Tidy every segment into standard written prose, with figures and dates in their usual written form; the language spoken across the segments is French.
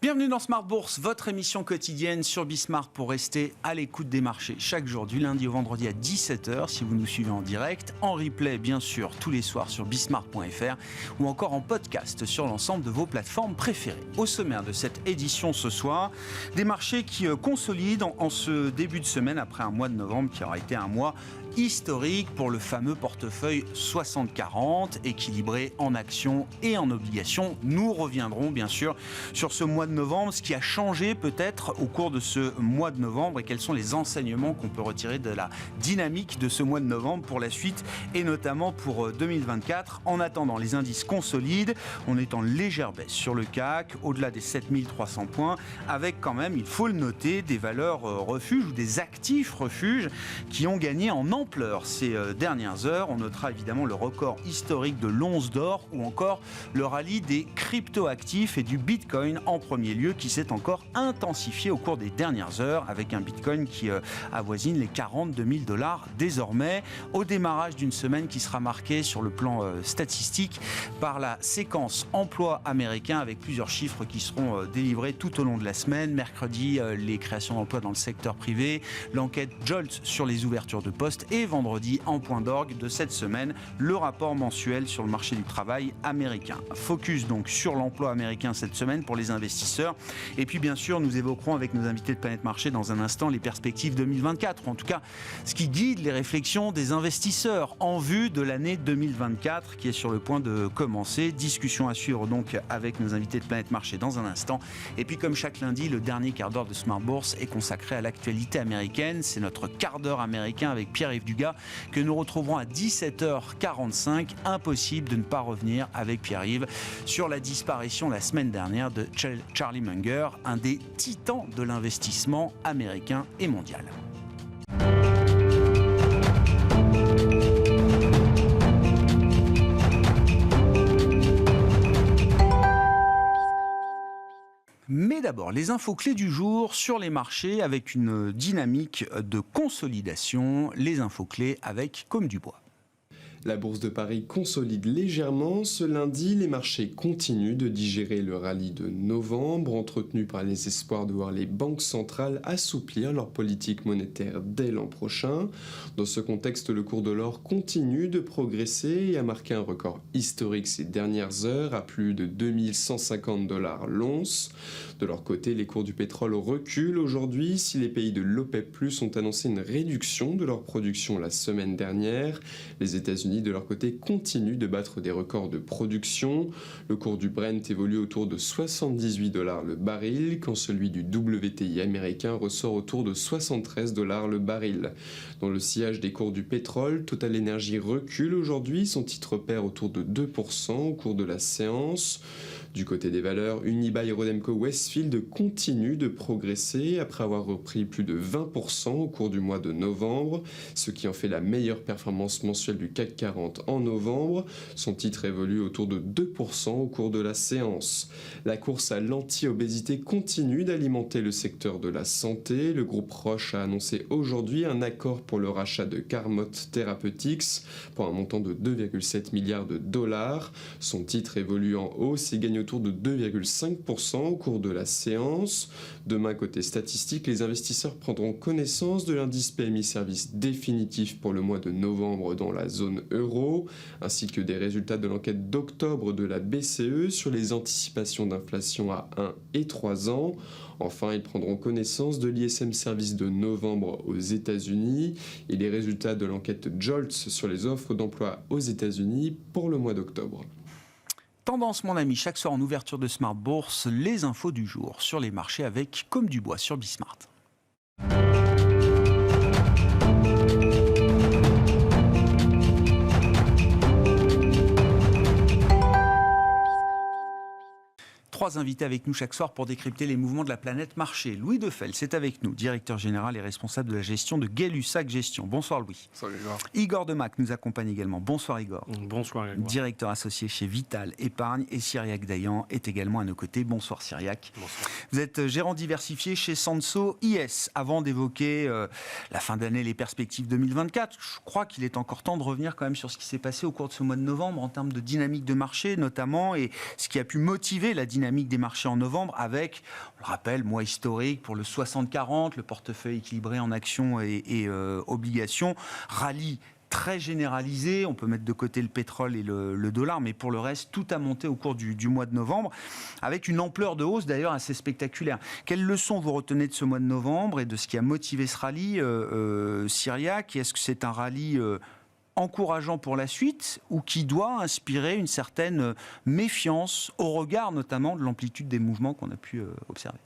Bienvenue dans Smart Bourse, votre émission quotidienne sur Bismart pour rester à l'écoute des marchés chaque jour du lundi au vendredi à 17h si vous nous suivez en direct, en replay bien sûr tous les soirs sur bismart.fr ou encore en podcast sur l'ensemble de vos plateformes préférées. Au sommaire de cette édition ce soir, des marchés qui consolident en ce début de semaine après un mois de novembre qui aura été un mois historique pour le fameux portefeuille 60-40, équilibré en actions et en obligations. Nous reviendrons bien sûr sur ce mois de novembre, ce qui a changé peut-être au cours de ce mois de novembre et quels sont les enseignements qu'on peut retirer de la dynamique de ce mois de novembre pour la suite et notamment pour 2024. En attendant, les indices consolident, on est en légère baisse sur le CAC, au-delà des 7300 points, avec quand même, il faut le noter, des valeurs refuges ou des actifs refuges qui ont gagné en ampleur ces dernières heures. On notera évidemment le record historique de l'once d'or ou encore le rallye des crypto-actifs et du Bitcoin en premier lieu qui s'est encore intensifié au cours des dernières heures avec un Bitcoin qui avoisine les 42 000 $ désormais au démarrage d'une semaine qui sera marquée sur le plan statistique par la séquence emploi américain avec plusieurs chiffres qui seront délivrés tout au long de la semaine. Mercredi, les créations d'emplois dans le secteur privé, l'enquête JOLTS sur les ouvertures de postes et vendredi, en point d'orgue de cette semaine, le rapport mensuel sur le marché du travail américain. Focus donc sur l'emploi américain cette semaine pour les investisseurs. Et puis bien sûr, nous évoquerons avec nos invités de Planète Marché dans un instant les perspectives 2024, ou en tout cas ce qui guide les réflexions des investisseurs en vue de l'année 2024 qui est sur le point de commencer. Discussion à suivre donc avec nos invités de Planète Marché dans un instant. Et puis comme chaque lundi, le dernier quart d'heure de Smart Bourse est consacré à l'actualité américaine. C'est notre quart d'heure américain avec Pierre-Yves Dugas que nous retrouverons à 17h45. Impossible de ne pas revenir avec Pierre-Yves sur la disparition la semaine dernière de Charlie Munger, un des titans de l'investissement américain et mondial. Mais d'abord, les infos clés du jour sur les marchés avec une dynamique de consolidation. Les infos clés avec Comme du Bois. La bourse de Paris consolide légèrement. Ce lundi, les marchés continuent de digérer le rallye de novembre, entretenu par les espoirs de voir les banques centrales assouplir leur politique monétaire dès l'an prochain. Dans ce contexte, le cours de l'or continue de progresser et a marqué un record historique ces dernières heures à plus de 2150 $ l'once. De leur côté, les cours du pétrole reculent aujourd'hui. Si les pays de l'OPEP+ ont annoncé une réduction de leur production la semaine dernière, les États-Unis de leur côté continuent de battre des records de production. Le cours du Brent évolue autour de 78 $ le baril, quand celui du WTI américain ressort autour de 73 $ le baril. Dans le sillage des cours du pétrole, Total Energy recule aujourd'hui, son titre perd autour de 2% au cours de la séance. Du côté des valeurs, Unibail Rodamco Westfield continue de progresser après avoir repris plus de 20% au cours du mois de novembre, ce qui en fait la meilleure performance mensuelle du CAC 40 en novembre. Son titre évolue autour de 2% au cours de la séance. La course à l'anti-obésité continue d'alimenter le secteur de la santé. Le groupe Roche a annoncé aujourd'hui un accord pour le rachat de Carmot Therapeutics pour un montant de 2,7 milliards $. Son titre évolue en hausse et gagne autour de 2,5% au cours de la séance. Demain, côté statistique, les investisseurs prendront connaissance de l'indice PMI Services définitif pour le mois de novembre dans la zone euro, ainsi que des résultats de l'enquête d'octobre de la BCE sur les anticipations d'inflation à 1 et 3 ans. Enfin, ils prendront connaissance de l'ISM Service de novembre aux États-Unis et les résultats de l'enquête JOLTS sur les offres d'emploi aux États-Unis pour le mois d'octobre. Tendance, mon ami, chaque soir en ouverture de Smart Bourse, les infos du jour sur les marchés avec Comme du Bois sur Bismart. Trois invités avec nous chaque soir pour décrypter les mouvements de la planète marché. Louis Defel, c'est avec nous, directeur général et responsable de la gestion de Gay-Lussac Gestion. Bonsoir Louis. Salut Igor. Igor Demac nous accompagne également. Bonsoir Igor. Bonsoir Igor. Directeur associé chez Vital Épargne et Cyriac Dayan est également à nos côtés. Bonsoir Cyriac. Bonsoir. Vous êtes gérant diversifié chez Sanso IS. Avant d'évoquer la fin d'année, les perspectives 2024, je crois qu'il est encore temps de revenir quand même sur ce qui s'est passé au cours de ce mois de novembre en termes de dynamique de marché notamment et ce qui a pu motiver la dynamique dynamique des marchés en novembre avec, on le rappelle, mois historique pour le 60-40, le portefeuille équilibré en actions et obligations, rallye très généralisé, on peut mettre de côté le pétrole et le dollar, mais pour le reste, tout a monté au cours du mois de novembre, avec une ampleur de hausse d'ailleurs assez spectaculaire. Quelles leçons vous retenez de ce mois de novembre et de ce qui a motivé ce rallye, Cyriac? Est-ce que c'est un rallye encourageant pour la suite ou qui doit inspirer une certaine méfiance au regard notamment de l'amplitude des mouvements qu'on a pu observer?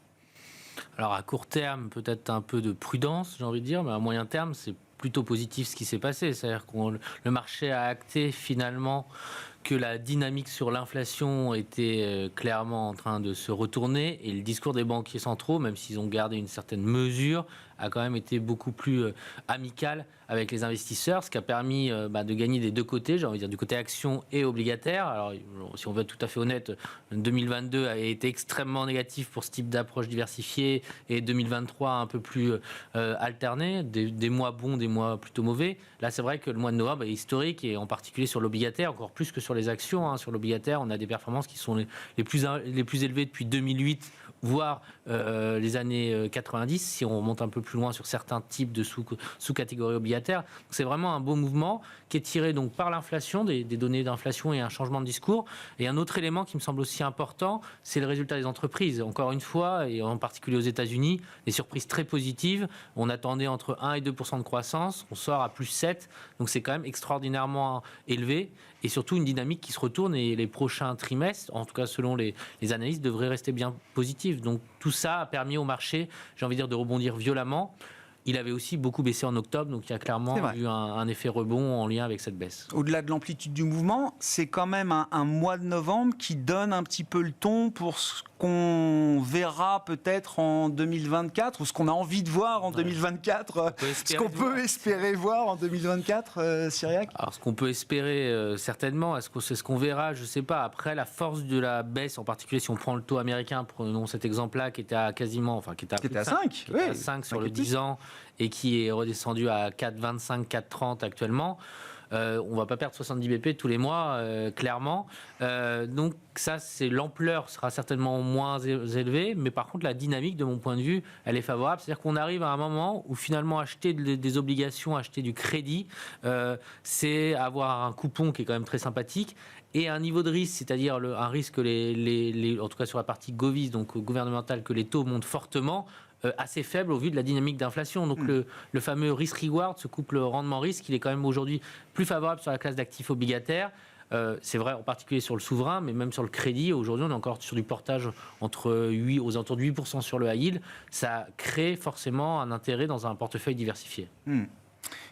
Alors à court terme, peut-être un peu de prudence, j'ai envie de dire, mais à moyen terme, c'est plutôt positif ce qui s'est passé. C'est-à-dire que le marché a acté finalement que la dynamique sur l'inflation était clairement en train de se retourner et le discours des banquiers centraux, même s'ils ont gardé une certaine mesure, a quand même été beaucoup plus amical avec les investisseurs, ce qui a permis de gagner des deux côtés, j'ai envie de dire du côté action et obligataire. Alors si on veut être tout à fait honnête, 2022 a été extrêmement négatif pour ce type d'approche diversifiée et 2023 un peu plus alterné, des mois bons, des mois plutôt mauvais. Là c'est vrai que le mois de novembre est historique et en particulier sur l'obligataire, encore plus que sur les actions. Sur l'obligataire, on a des performances qui sont les plus élevées depuis 2008, voire les années 90, si on remonte un peu plus loin sur certains types de sous-catégories obligataires. Donc c'est vraiment un beau mouvement qui est tiré donc par l'inflation, des données d'inflation et un changement de discours. Et un autre élément qui me semble aussi important, c'est le résultat des entreprises. Encore une fois, et en particulier aux États-Unis, des surprises très positives. On attendait entre 1 et 2% de croissance, on sort à plus 7, donc c'est quand même extraordinairement élevé. Et surtout une dynamique qui se retourne et les prochains trimestres, en tout cas selon les analystes, devraient rester bien positifs. Donc tout ça a permis au marché, j'ai envie de dire, de rebondir violemment. Il avait aussi beaucoup baissé en octobre, donc il y a clairement eu un effet rebond en lien avec cette baisse. Au-delà de l'amplitude du mouvement, c'est quand même un mois de novembre qui donne un petit peu le ton pour ce qu'on verra peut-être en 2024, ou ce qu'on a envie de voir en 2024, ce qu'on peut espérer voir en 2024, Cyriac? Alors ce qu'on peut espérer certainement, est-ce que c'est ce qu'on verra? Je ne sais pas. Après, la force de la baisse, en particulier si on prend le taux américain, prenons cet exemple-là, qui était à quasiment, enfin qui était à 5, oui, à 5 sur le 10 ans, et qui est redescendu à 4,25, 4,30 actuellement. On ne va pas perdre 70 BP tous les mois, clairement. Donc ça, l'ampleur sera certainement moins élevée, mais par contre la dynamique, de mon point de vue, elle est favorable. C'est-à-dire qu'on arrive à un moment où finalement acheter des obligations, acheter du crédit, c'est avoir un coupon qui est quand même très sympathique. Et un niveau de risque, c'est-à-dire un risque, en tout cas sur la partie Govies, donc gouvernementale, que les taux montent fortement, assez faible au vu de la dynamique d'inflation. Donc le fameux risk-reward, ce couple rendement-risque, il est quand même aujourd'hui plus favorable sur la classe d'actifs obligataires. C'est vrai en particulier sur le souverain, mais même sur le crédit. Aujourd'hui, on est encore sur du portage aux alentours de 8% sur le high yield. Ça crée forcément un intérêt dans un portefeuille diversifié.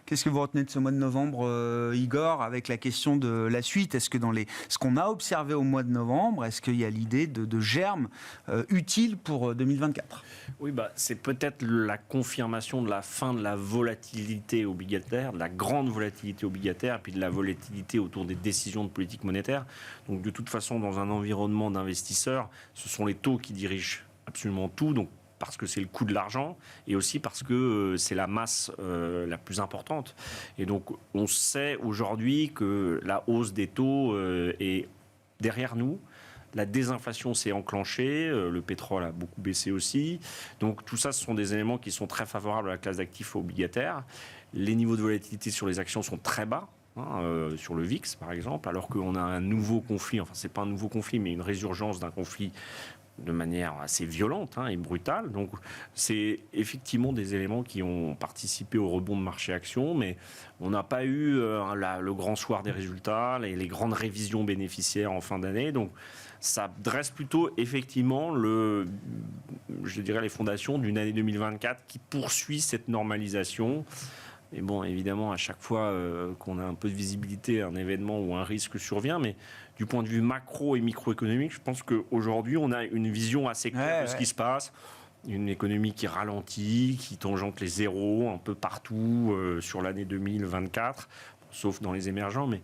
Qu'est-ce que vous retenez de ce mois de novembre, Igor, avec la question de la suite? Est-ce que dans ce qu'on a observé au mois de novembre, est-ce qu'il y a l'idée de germe utile pour 2024? Oui, c'est peut-être la confirmation de la fin de la volatilité obligataire, de la grande volatilité obligataire, et puis de la volatilité autour des décisions de politique monétaire. Donc de toute façon, dans un environnement d'investisseurs, ce sont les taux qui dirigent absolument tout. Donc parce que c'est le coût de l'argent et aussi parce que c'est la masse la plus importante. Et donc, on sait aujourd'hui que la hausse des taux est derrière nous. La désinflation s'est enclenchée, le pétrole a beaucoup baissé aussi. Donc, tout ça, ce sont des éléments qui sont très favorables à la classe d'actifs obligataires. Les niveaux de volatilité sur les actions sont très bas. Sur le VIX, par exemple, alors qu'on a un nouveau conflit, enfin, c'est pas un nouveau conflit, mais une résurgence d'un conflit de manière assez violente et brutale. Donc, c'est effectivement des éléments qui ont participé au rebond de marché actions, mais on n'a pas eu le grand soir des résultats, les grandes révisions bénéficiaires en fin d'année. Donc, ça dresse plutôt effectivement je dirais les fondations d'une année 2024 qui poursuit cette normalisation. Et bon, évidemment, à chaque fois qu'on a un peu de visibilité, un événement ou un risque survient, mais du point de vue macro et microéconomique, je pense qu'aujourd'hui, on a une vision assez claire de ce qui se passe. Une économie qui ralentit, qui tangente les zéros un peu partout sur l'année 2024, sauf dans les émergents, mais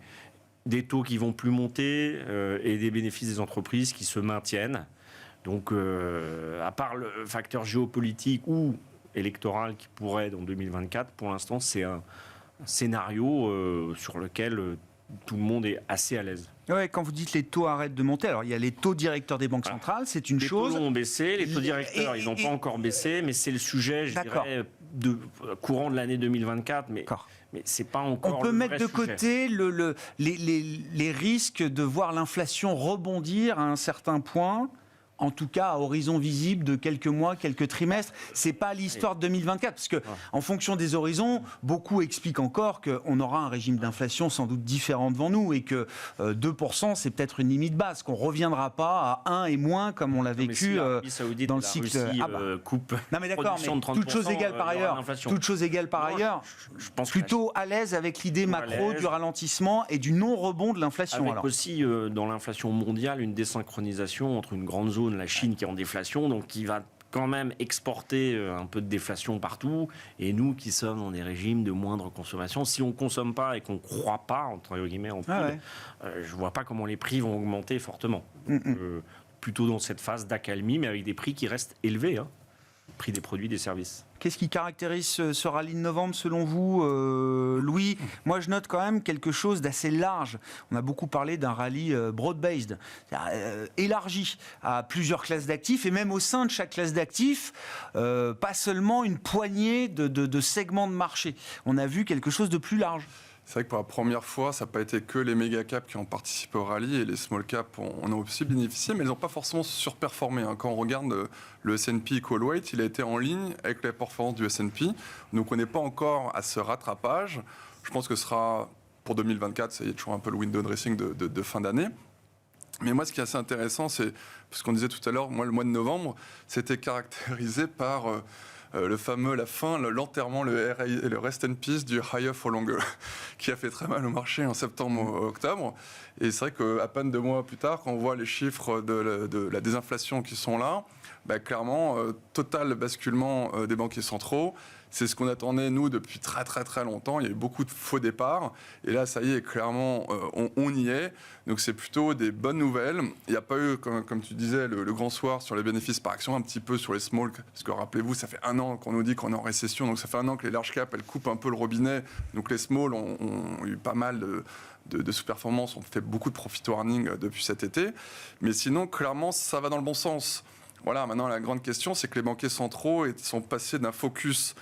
des taux qui vont plus monter et des bénéfices des entreprises qui se maintiennent. Donc, à part le facteur géopolitique ou électoral qui pourrait, dans 2024, pour l'instant, c'est un scénario sur lequel tout le monde est assez à l'aise. Ouais, quand vous dites les taux arrêtent de monter, alors il y a les taux directeurs des banques centrales, c'est une chose. Les taux ont baissé, les taux directeurs, ils n'ont pas encore baissé, mais c'est le sujet, je dirais, courant de l'année 2024. Mais c'est pas encore. On peut le mettre vrai de sujet. côté les risques de voir l'inflation rebondir à un certain point. En tout cas, à horizon visible de quelques mois, quelques trimestres. C'est pas l'histoire de 2024, parce que en fonction des horizons, beaucoup expliquent encore qu'on aura un régime d'inflation sans doute différent devant nous et que 2%, c'est peut-être une limite basse, qu'on reviendra pas à 1 et moins comme on l'a vécu dans le cycle. Coupe. Non mais d'accord, mais toute chose égale par ailleurs. Toute chose égale par ailleurs. Je pense plutôt à l'aise avec l'idée macro du ralentissement et du non-rebond de l'inflation. Avec aussi dans l'inflation mondiale une désynchronisation entre une grande zone, la Chine qui est en déflation, donc qui va quand même exporter un peu de déflation partout, et nous qui sommes dans des régimes de moindre consommation, si on ne consomme pas et qu'on ne croit pas, entre guillemets, en PIB, je ne vois pas comment les prix vont augmenter fortement. Plutôt dans cette phase d'accalmie, mais avec des prix qui restent élevés, prix des produits, des services. Qu'est-ce qui caractérise ce rallye de novembre selon vous, Louis? Moi, je note quand même quelque chose d'assez large. On a beaucoup parlé d'un rallye broad-based, élargi à plusieurs classes d'actifs, et même au sein de chaque classe d'actifs, pas seulement une poignée de segments de marché. On a vu quelque chose de plus large. C'est vrai que pour la première fois, ça n'a pas été que les méga caps qui ont participé au rallye, et les small caps en ont aussi bénéficié, mais ils n'ont pas forcément surperformé. Quand on regarde le S&P Call Weight, il a été en ligne avec la performance du S&P. Donc on n'est pas encore à ce rattrapage. Je pense que ce sera pour 2024, ça y est, toujours un peu le window dressing de fin d'année. Mais moi, ce qui est assez intéressant, c'est, parce qu'on disait tout à l'heure, moi, le mois de novembre, c'était caractérisé par l'enterrement, le rest in peace du higher for longer, qui a fait très mal au marché en septembre-octobre. Et c'est vrai qu'à peine 2 mois plus tard, quand on voit les chiffres de la désinflation qui sont là, clairement, total basculement des banquiers centraux. C'est ce qu'on attendait, nous, depuis très très très longtemps. Il y a eu beaucoup de faux départs. Et là, ça y est, clairement, on y est. Donc c'est plutôt des bonnes nouvelles. Il n'y a pas eu, comme tu disais, le grand soir sur les bénéfices par action, un petit peu sur les small. Parce que rappelez-vous, ça fait 1 an qu'on nous dit qu'on est en récession. Donc ça fait 1 an que les large caps, elles coupent un peu le robinet. Donc les small ont eu pas mal de sous-performance. On fait beaucoup de profit warning depuis cet été. Mais sinon, clairement, ça va dans le bon sens. Voilà, maintenant, la grande question, c'est que les banquiers centraux sont passés d'un focus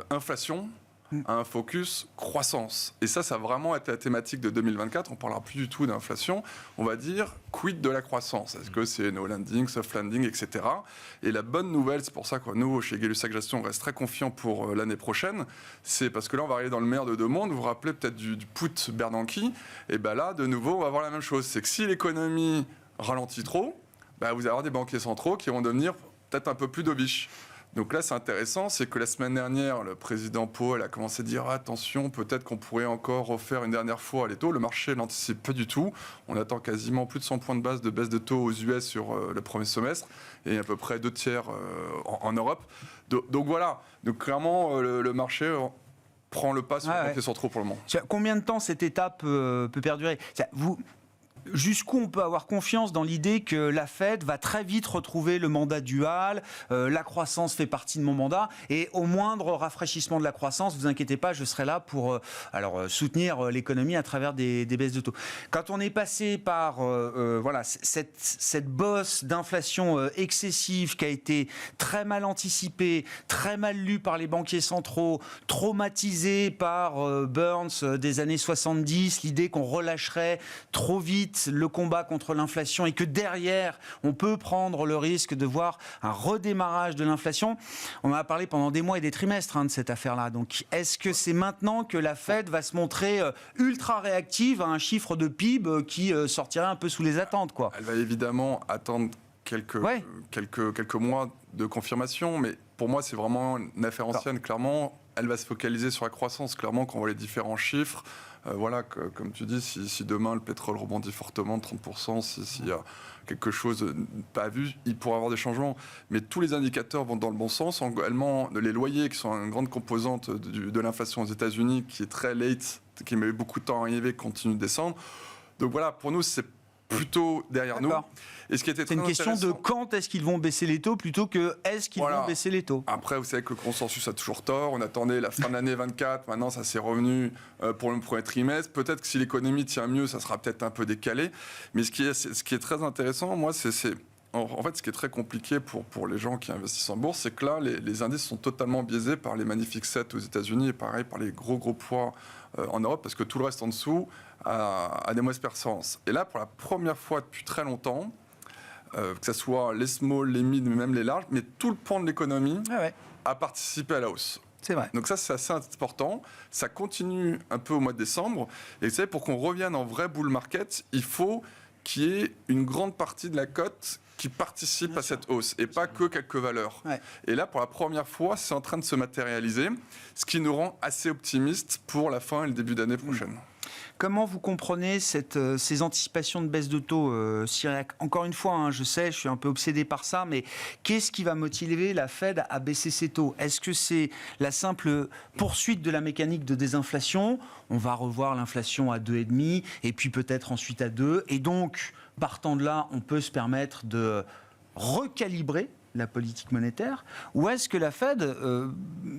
inflation à un focus croissance. Et ça va vraiment être la thématique de 2024. On ne parlera plus du tout d'inflation. On va dire quid de la croissance. Est-ce que c'est no landing, soft landing, etc. Et la bonne nouvelle, c'est pour ça que nous, chez Gay-Lussac Gestion, on reste très confiants pour l'année prochaine. C'est parce que là, on va arriver dans le meilleur de 2 mondes. Vous vous rappelez peut-être du put Bernanke. Et là, de nouveau, on va avoir la même chose. C'est que si l'économie ralentit trop, vous allez avoir des banquiers centraux qui vont devenir peut-être un peu plus dovish. Donc là, c'est intéressant, c'est que la semaine dernière, le président Powell a commencé à dire attention, peut-être qu'on pourrait encore refaire une dernière fois les taux. Le marché n'anticipe pas du tout. On attend quasiment plus de 100 points de base de baisse de taux aux US sur le premier semestre et à peu près 2/3 en Europe. Donc voilà. Donc clairement, le marché prend le pas sur les banquiers centraux pour le moment. Combien de temps cette étape peut perdurer? Jusqu'où on peut avoir confiance dans l'idée que la Fed va très vite retrouver le mandat dual, la croissance fait partie de mon mandat, et au moindre rafraîchissement de la croissance, vous inquiétez pas, je serai là pour soutenir l'économie à travers des baisses de taux. Quand on est passé par cette bosse d'inflation excessive qui a été très mal anticipée, très mal lue par les banquiers centraux, traumatisée par Burns des années 70, l'idée qu'on relâcherait trop vite le combat contre l'inflation et que derrière, on peut prendre le risque de voir un redémarrage de l'inflation. On en a parlé pendant des mois et des trimestres de cette affaire-là. Donc, est-ce que c'est maintenant que la Fed va se montrer ultra réactive à un chiffre de PIB qui sortirait un peu sous les attentes, quoi? Elle va évidemment attendre quelques mois de confirmation, mais pour moi, c'est vraiment une affaire ancienne. Clairement, elle va se focaliser sur la croissance. Clairement, quand on voit les différents chiffres, comme tu dis, si demain le pétrole rebondit fortement de 30%, s'il y a quelque chose de pas vu, il pourra y avoir des changements. Mais tous les indicateurs vont dans le bon sens. Également, les loyers, qui sont une grande composante de l'inflation aux États-Unis, qui est très late, qui met beaucoup de temps à arriver, continue de descendre. Donc voilà, pour nous, c'est plutôt derrière nous. D'accord. Et ce qui était C'est une très question de intéressant- quand est-ce qu'ils vont baisser les taux plutôt que est-ce qu'ils Voilà. vont baisser les taux. Après, vous savez que le consensus a toujours tort. On attendait la fin de l'année 24. Maintenant, ça s'est revenu pour le premier trimestre. Peut-être que si l'économie tient mieux, ça sera peut-être un peu décalé. Mais ce qui est très intéressant, moi, en fait, ce qui est très compliqué pour les gens qui investissent en bourse, c'est que là, les indices sont totalement biaisés par les Magnifiques 7 aux États-Unis et pareil par les gros poids en Europe, parce que tout le reste en dessous a des mauvaises performances. Et là, pour la première fois depuis très longtemps, que ce soit les small, les mid, même les larges, mais tout le pan de l'économie a participé à la hausse. C'est vrai. Donc ça, c'est assez important. Ça continue un peu au mois de décembre. Et vous savez, pour qu'on revienne en vrai bull market, il faut qu'il y ait une grande partie de la cote qui participe à cette hausse et pas que quelques valeurs. Ouais. Et là, pour la première fois, c'est en train de se matérialiser, ce qui nous rend assez optimistes pour la fin et le début d'année prochaine. Comment vous comprenez ces anticipations de baisse de taux, Cyriac? Encore une fois, je sais, je suis un peu obsédé par ça, mais qu'est-ce qui va motiver la Fed à baisser ses taux? Est-ce que c'est la simple poursuite de la mécanique de désinflation? On va revoir l'inflation à 2,5 et puis peut-être ensuite à 2. Et donc, partant de là, on peut se permettre de recalibrer la politique monétaire, ou est-ce que la Fed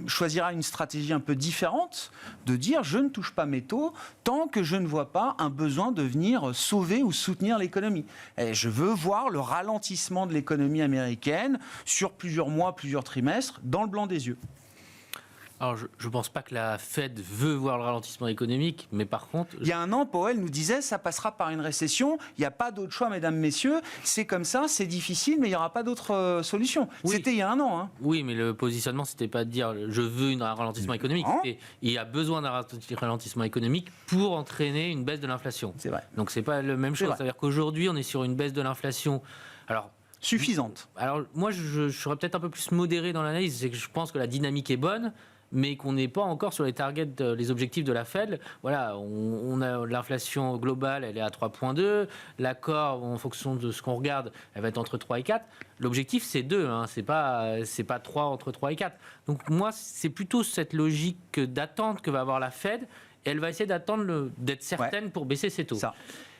choisira une stratégie un peu différente de dire je ne touche pas mes taux tant que je ne vois pas un besoin de venir sauver ou soutenir l'économie. Et je veux voir le ralentissement de l'économie américaine sur plusieurs mois, plusieurs trimestres, dans le blanc des yeux. Alors, je ne pense pas que la Fed veut voir le ralentissement économique, mais par contre... Il y a un an, Powell nous disait ça passera par une récession, il n'y a pas d'autre choix, mesdames, messieurs, c'est comme ça, c'est difficile, mais il n'y aura pas d'autre solution. Oui. C'était il y a un an. Oui, mais le positionnement, c'était pas de dire je veux un ralentissement économique. Non. C'était il y a besoin d'un ralentissement économique pour entraîner une baisse de l'inflation. C'est vrai. Donc c'est pas la même chose. vrai. C'est-à-dire qu'aujourd'hui, on est sur une baisse de l'inflation. Suffisante. Alors moi, je serais peut-être un peu plus modéré dans l'analyse. C'est que je pense que la dynamique est bonne, mais qu'on n'est pas encore sur les targets, les objectifs de la Fed. Voilà, on a l'inflation globale, elle est à 3,2. L'accord, en fonction de ce qu'on regarde, elle va être entre 3 et 4. L'objectif, c'est 2, c'est pas 3, entre 3 et 4. Donc moi, c'est plutôt cette logique d'attente que va avoir la Fed. Et elle va essayer d'être certaine pour baisser ses taux. Ça.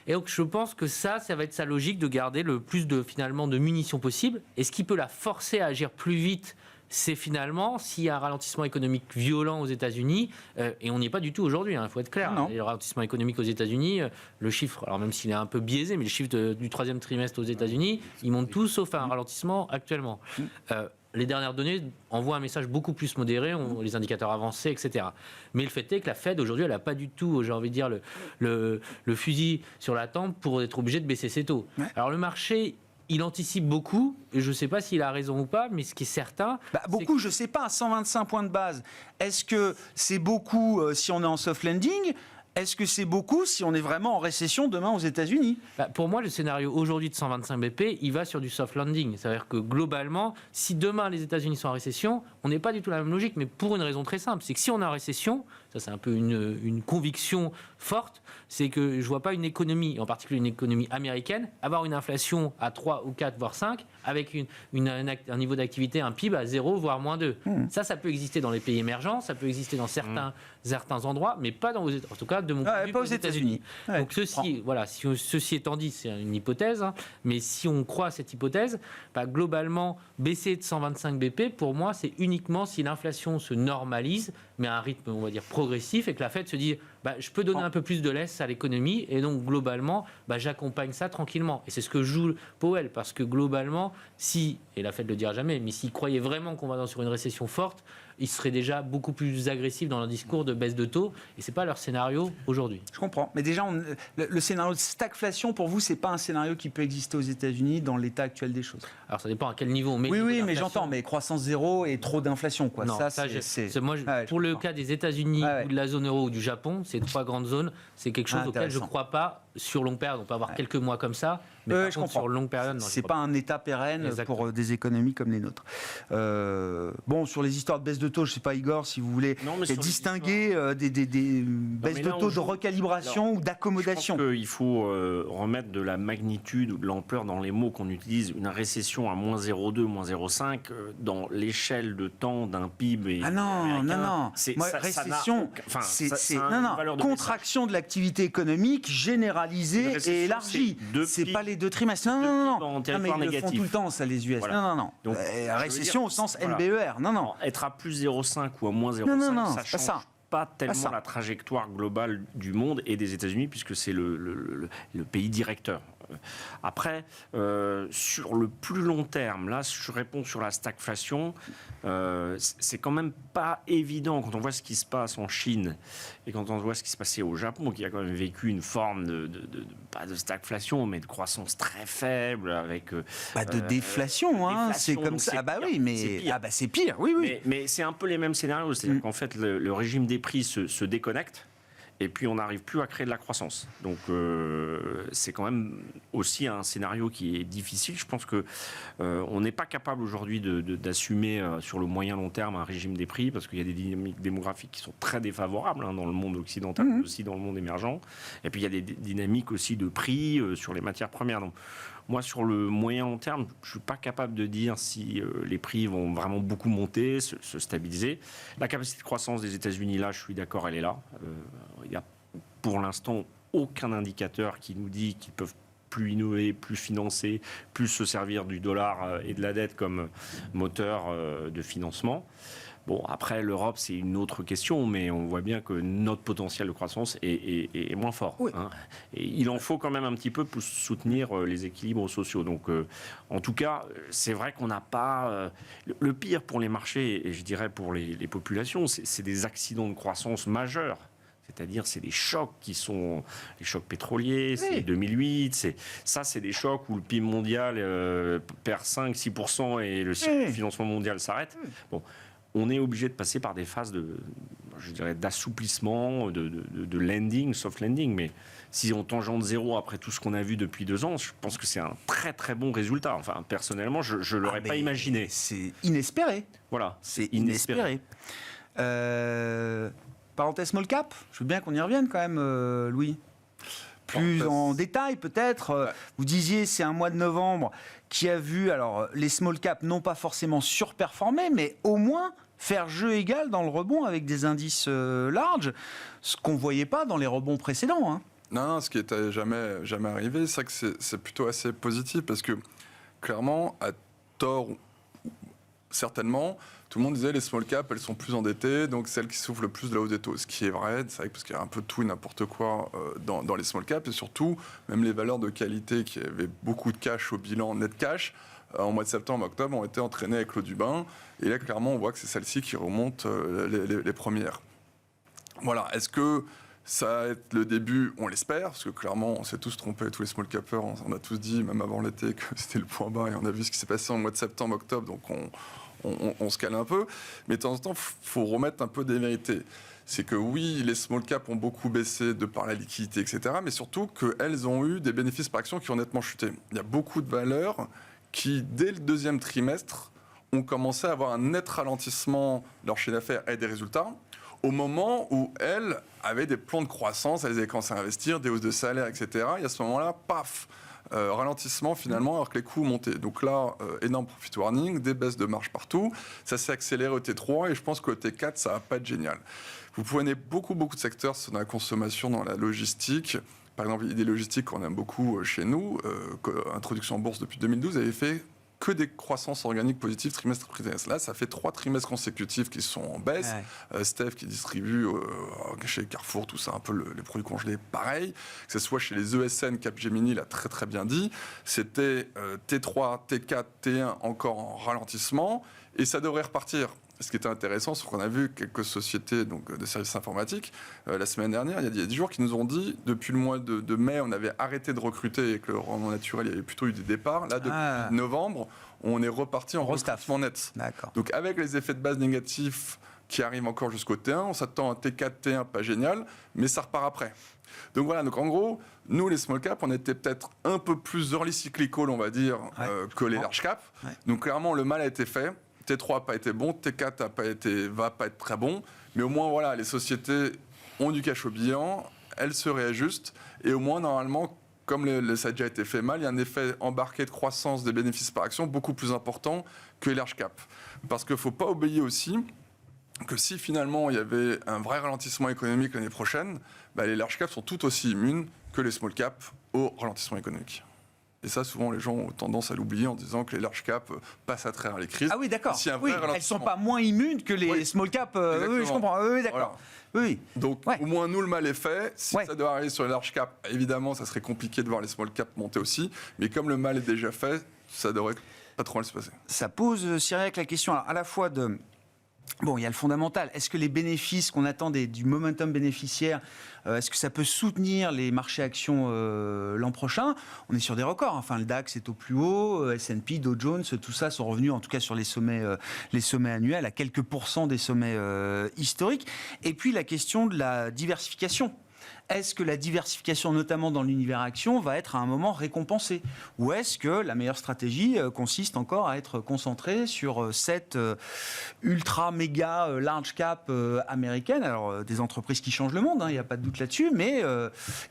Et donc je pense que ça va être sa logique de garder le plus de munitions possible. Et ce qui peut la forcer à agir plus vite, c'est finalement s'il y a un ralentissement économique violent aux États-Unis, et on n'y est pas du tout aujourd'hui, il faut être clair. Non. Le ralentissement économique aux États-Unis, le chiffre, alors même s'il est un peu biaisé, mais le chiffre du troisième trimestre aux États-Unis, ils montent tous sauf un ralentissement actuellement. Les dernières données envoient un message beaucoup plus modéré, les indicateurs avancés, etc. Mais le fait est que la Fed, aujourd'hui, elle n'a pas du tout, j'ai envie de dire, le fusil sur la tempe pour être obligée de baisser ses taux. Ouais. Alors le marché, il anticipe beaucoup, et je ne sais pas s'il a raison ou pas, mais ce qui est certain... Beaucoup, je ne sais pas, 125 points de base. Est-ce que c'est beaucoup si on est en soft landing ? Est-ce que c'est beaucoup si on est vraiment en récession demain aux États-Unis ? Pour moi, le scénario aujourd'hui de 125 BP, il va sur du soft landing. C'est-à-dire que globalement, si demain les États-Unis sont en récession, on n'est pas du tout la même logique, mais pour une raison très simple. C'est que si on est en récession, ça c'est un peu une conviction forte, c'est que je ne vois pas une économie, en particulier une économie américaine, avoir une inflation à 3 ou 4, voire 5, avec un niveau d'activité, un PIB à 0, voire moins 2. Ça peut exister dans les pays émergents, ça peut exister dans certains endroits, mais pas dans en tout cas de mon point de vue, pas aux États-Unis. Ouais, donc ceci étant dit, c'est une hypothèse, mais si on croit à cette hypothèse, globalement, baisser de 125 BP, pour moi, c'est uniquement si l'inflation se normalise, mais à un rythme, on va dire, progressif, et que la Fed se dit, je peux donner un peu plus de laisse à l'économie, et donc globalement, j'accompagne ça tranquillement. Et c'est ce que joue Powell, parce que globalement, et la Fed ne le dira jamais, mais s'il croyait vraiment qu'on va sur une récession forte, ils seraient déjà beaucoup plus agressifs dans leur discours de baisse de taux, et ce n'est pas leur scénario aujourd'hui. Je comprends. Mais déjà, le scénario de stagflation, pour vous, ce n'est pas un scénario qui peut exister aux États-Unis dans l'état actuel des choses. Alors ça dépend à quel niveau on met. Oui, mais j'entends, mais croissance zéro et trop d'inflation, quoi. Non, pour le cas des États-Unis ou de la zone euro ou du Japon, ces trois grandes zones, c'est quelque chose auquel je ne crois pas sur longue période. On peut avoir quelques mois comme ça, mais par contre, sur longue période, c'est pas un état pérenne pour des économies comme les nôtres. Sur les histoires de baisse de taux, je ne sais pas Igor, si vous voulez distinguer des baisses de taux de recalibration ou d'accommodation. Je pense qu'il faut remettre de la magnitude ou de l'ampleur dans les mots qu'on utilise. Une récession à moins 0,2, moins 0,5, dans l'échelle de temps d'un PIB. Ah non. Récession, c'est contraction de l'activité économique généralisée et élargie. C'est pas les 2 trimestres. Non. Mais ils le font tout le temps, ça, les US. Voilà. Non. Donc, récession au sens NBER. Non. Être à plus 0,5 ou à moins 0,5, ça change pas tellement la trajectoire globale du monde et des États-Unis, puisque c'est le pays directeur. Après, sur le plus long terme, là, je réponds sur la stagflation. C'est quand même pas évident quand on voit ce qui se passe en Chine et quand on voit ce qui se passait au Japon, qui a quand même vécu une forme pas de stagflation, mais de croissance très faible avec de déflation, c'est comme ça. C'est pire. Oui. Mais c'est un peu les mêmes scénarios, c'est-à-dire qu'en fait le régime des prix se déconnecte. Et puis on n'arrive plus à créer de la croissance. Donc c'est quand même aussi un scénario qui est difficile. Je pense que on n'est pas capable aujourd'hui d'assumer sur le moyen long terme un régime des prix, parce qu'il y a des dynamiques démographiques qui sont très défavorables dans le monde occidental, mais aussi dans le monde émergent. Et puis il y a des dynamiques aussi de prix sur les matières premières. Donc moi, sur le moyen long terme, je ne suis pas capable de dire si les prix vont vraiment beaucoup monter, se stabiliser. La capacité de croissance des États-Unis, là, je suis d'accord, elle est là. Il n'y a pour l'instant aucun indicateur qui nous dit qu'ils peuvent plus innover, plus financer, plus se servir du dollar et de la dette comme moteur de financement. Bon, après, l'Europe, c'est une autre question, mais on voit bien que notre potentiel de croissance est moins fort. Oui. Et il en faut quand même un petit peu pour soutenir les équilibres sociaux. Donc, en tout cas, c'est vrai qu'on n'a pas... le pire pour les marchés, et je dirais pour les populations, c'est des accidents de croissance majeurs. C'est-à-dire, c'est des chocs qui sont les chocs pétroliers, c'est 2008, c'est des chocs où le PIB mondial perd 5-6% et le financement mondial s'arrête. Bon, on est obligé de passer par des phases d'assouplissement, de lending, soft lending, mais si on tangente 0 après tout ce qu'on a vu depuis 2 ans, je pense que c'est un très très bon résultat. Enfin, personnellement, je ne l'aurais pas imaginé. C'est inespéré. Voilà, c'est inespéré. Parenthèse small cap, je veux bien qu'on y revienne quand même, Louis. Plus en détail peut-être. Vous disiez c'est un mois de novembre qui a vu les small caps non pas forcément surperformer, mais au moins faire jeu égal dans le rebond avec des indices larges, ce qu'on ne voyait pas dans les rebonds précédents. Non, ce qui n'était jamais arrivé, c'est que c'est plutôt assez positif parce que clairement, à tort, certainement, tout le monde disait les small caps, elles sont plus endettées, donc celles qui souffrent le plus de la hausse des taux. Ce qui est vrai, c'est vrai parce qu'il y a un peu de tout et n'importe quoi dans les small caps, et surtout, même les valeurs de qualité qui avaient beaucoup de cash au bilan, net cash, en mois de septembre, octobre, ont été entraînées avec l'eau du bain. Et là, clairement, on voit que c'est celles-ci qui remontent les premières. Voilà. Est-ce que ça va être le début? On l'espère, parce que clairement, on s'est tous trompés, tous les small capers, on a tous dit, même avant l'été, que c'était le point bas, et on a vu ce qui s'est passé en mois de septembre, octobre, donc on se cale un peu. Mais de temps en temps, il faut remettre un peu des vérités. C'est que oui, les small caps ont beaucoup baissé de par la liquidité, etc., mais surtout qu'elles ont eu des bénéfices par action qui ont nettement chuté. Il y a beaucoup de valeurs qui, dès le 2e trimestre, ont commencé à avoir un net ralentissement de leur chiffre d'affaires et des résultats, au moment où elles avaient des plans de croissance, elles avaient commencé à investir, des hausses de salaire, etc. Et à ce moment-là, paf, ralentissement finalement, alors que les coûts montaient. Donc là, énorme profit warning, des baisses de marge partout. Ça s'est accéléré au T3 et je pense qu'au T4, ça va pas être génial. Vous prenez beaucoup de secteurs dans la consommation, dans la logistique. Par exemple, des logistiques qu'on aime beaucoup chez nous, introduction en bourse depuis 2012, avait fait que des croissances organiques positives trimestre après trimestre. Là, ça fait 3 trimestres consécutifs qui sont en baisse. Ouais. Steph qui distribue chez Carrefour, tout ça, un peu les produits congelés, pareil. Que ce soit chez les ESN, Capgemini l'a très très bien dit. C'était T3, T4, T1 encore en ralentissement et ça devrait repartir. Ce qui était intéressant, c'est qu'on a vu quelques sociétés de services informatiques la semaine dernière, il y a 10 jours, qui nous ont dit, depuis le mois de mai, on avait arrêté de recruter et que le rendement naturel, il y avait plutôt eu des départs. Là, depuis novembre, on est reparti en recrutement net. D'accord. Donc avec les effets de base négatifs qui arrivent encore jusqu'au T1, on s'attend à un T4, T1, pas génial, mais ça repart après. Donc voilà, donc en gros, nous les small caps, on était peut-être un peu plus early cyclical, on va dire, que les large caps. Ouais. Donc clairement, le mal a été fait. T3 n'a pas été bon, T4 va pas être très bon, mais au moins, voilà, les sociétés ont du cash au bilan, elles se réajustent, et au moins, normalement, comme ça a déjà été fait mal, il y a un effet embarqué de croissance des bénéfices par action beaucoup plus important que les large cap. Parce qu'il ne faut pas oublier aussi que si finalement il y avait un vrai ralentissement économique l'année prochaine, les large caps sont tout aussi immunes que les small caps au ralentissement économique. Et ça, souvent, les gens ont tendance à l'oublier en disant que les large caps passent à travers les crises. Ah oui, d'accord. Si Oui, elles ne sont pas moins immunes que les small caps. Oui, je comprends. Oui, d'accord. Voilà. Oui. Donc, au moins, nous, le mal est fait. Si ça doit arriver sur les large caps, évidemment, ça serait compliqué de voir les small caps monter aussi. Mais comme le mal est déjà fait, ça devrait pas trop mal se passer. Ça pose, Cyril, la question à la fois de... Bon, il y a le fondamental. Est-ce que les bénéfices qu'on attend du momentum bénéficiaire, est-ce que ça peut soutenir les marchés actions l'an prochain ? On est sur des records. Enfin, le DAX est au plus haut, S&P, Dow Jones, tout ça sont revenus, en tout cas sur les sommets annuels, à quelques pourcents des sommets historiques. Et puis la question de la diversification. Est-ce que la diversification, notamment dans l'univers action, va être à un moment récompensée ? Ou est-ce que la meilleure stratégie consiste encore à être concentrée sur cette ultra méga large cap américaine ? Alors, des entreprises qui changent le monde, il n'y a pas de doute là-dessus, mais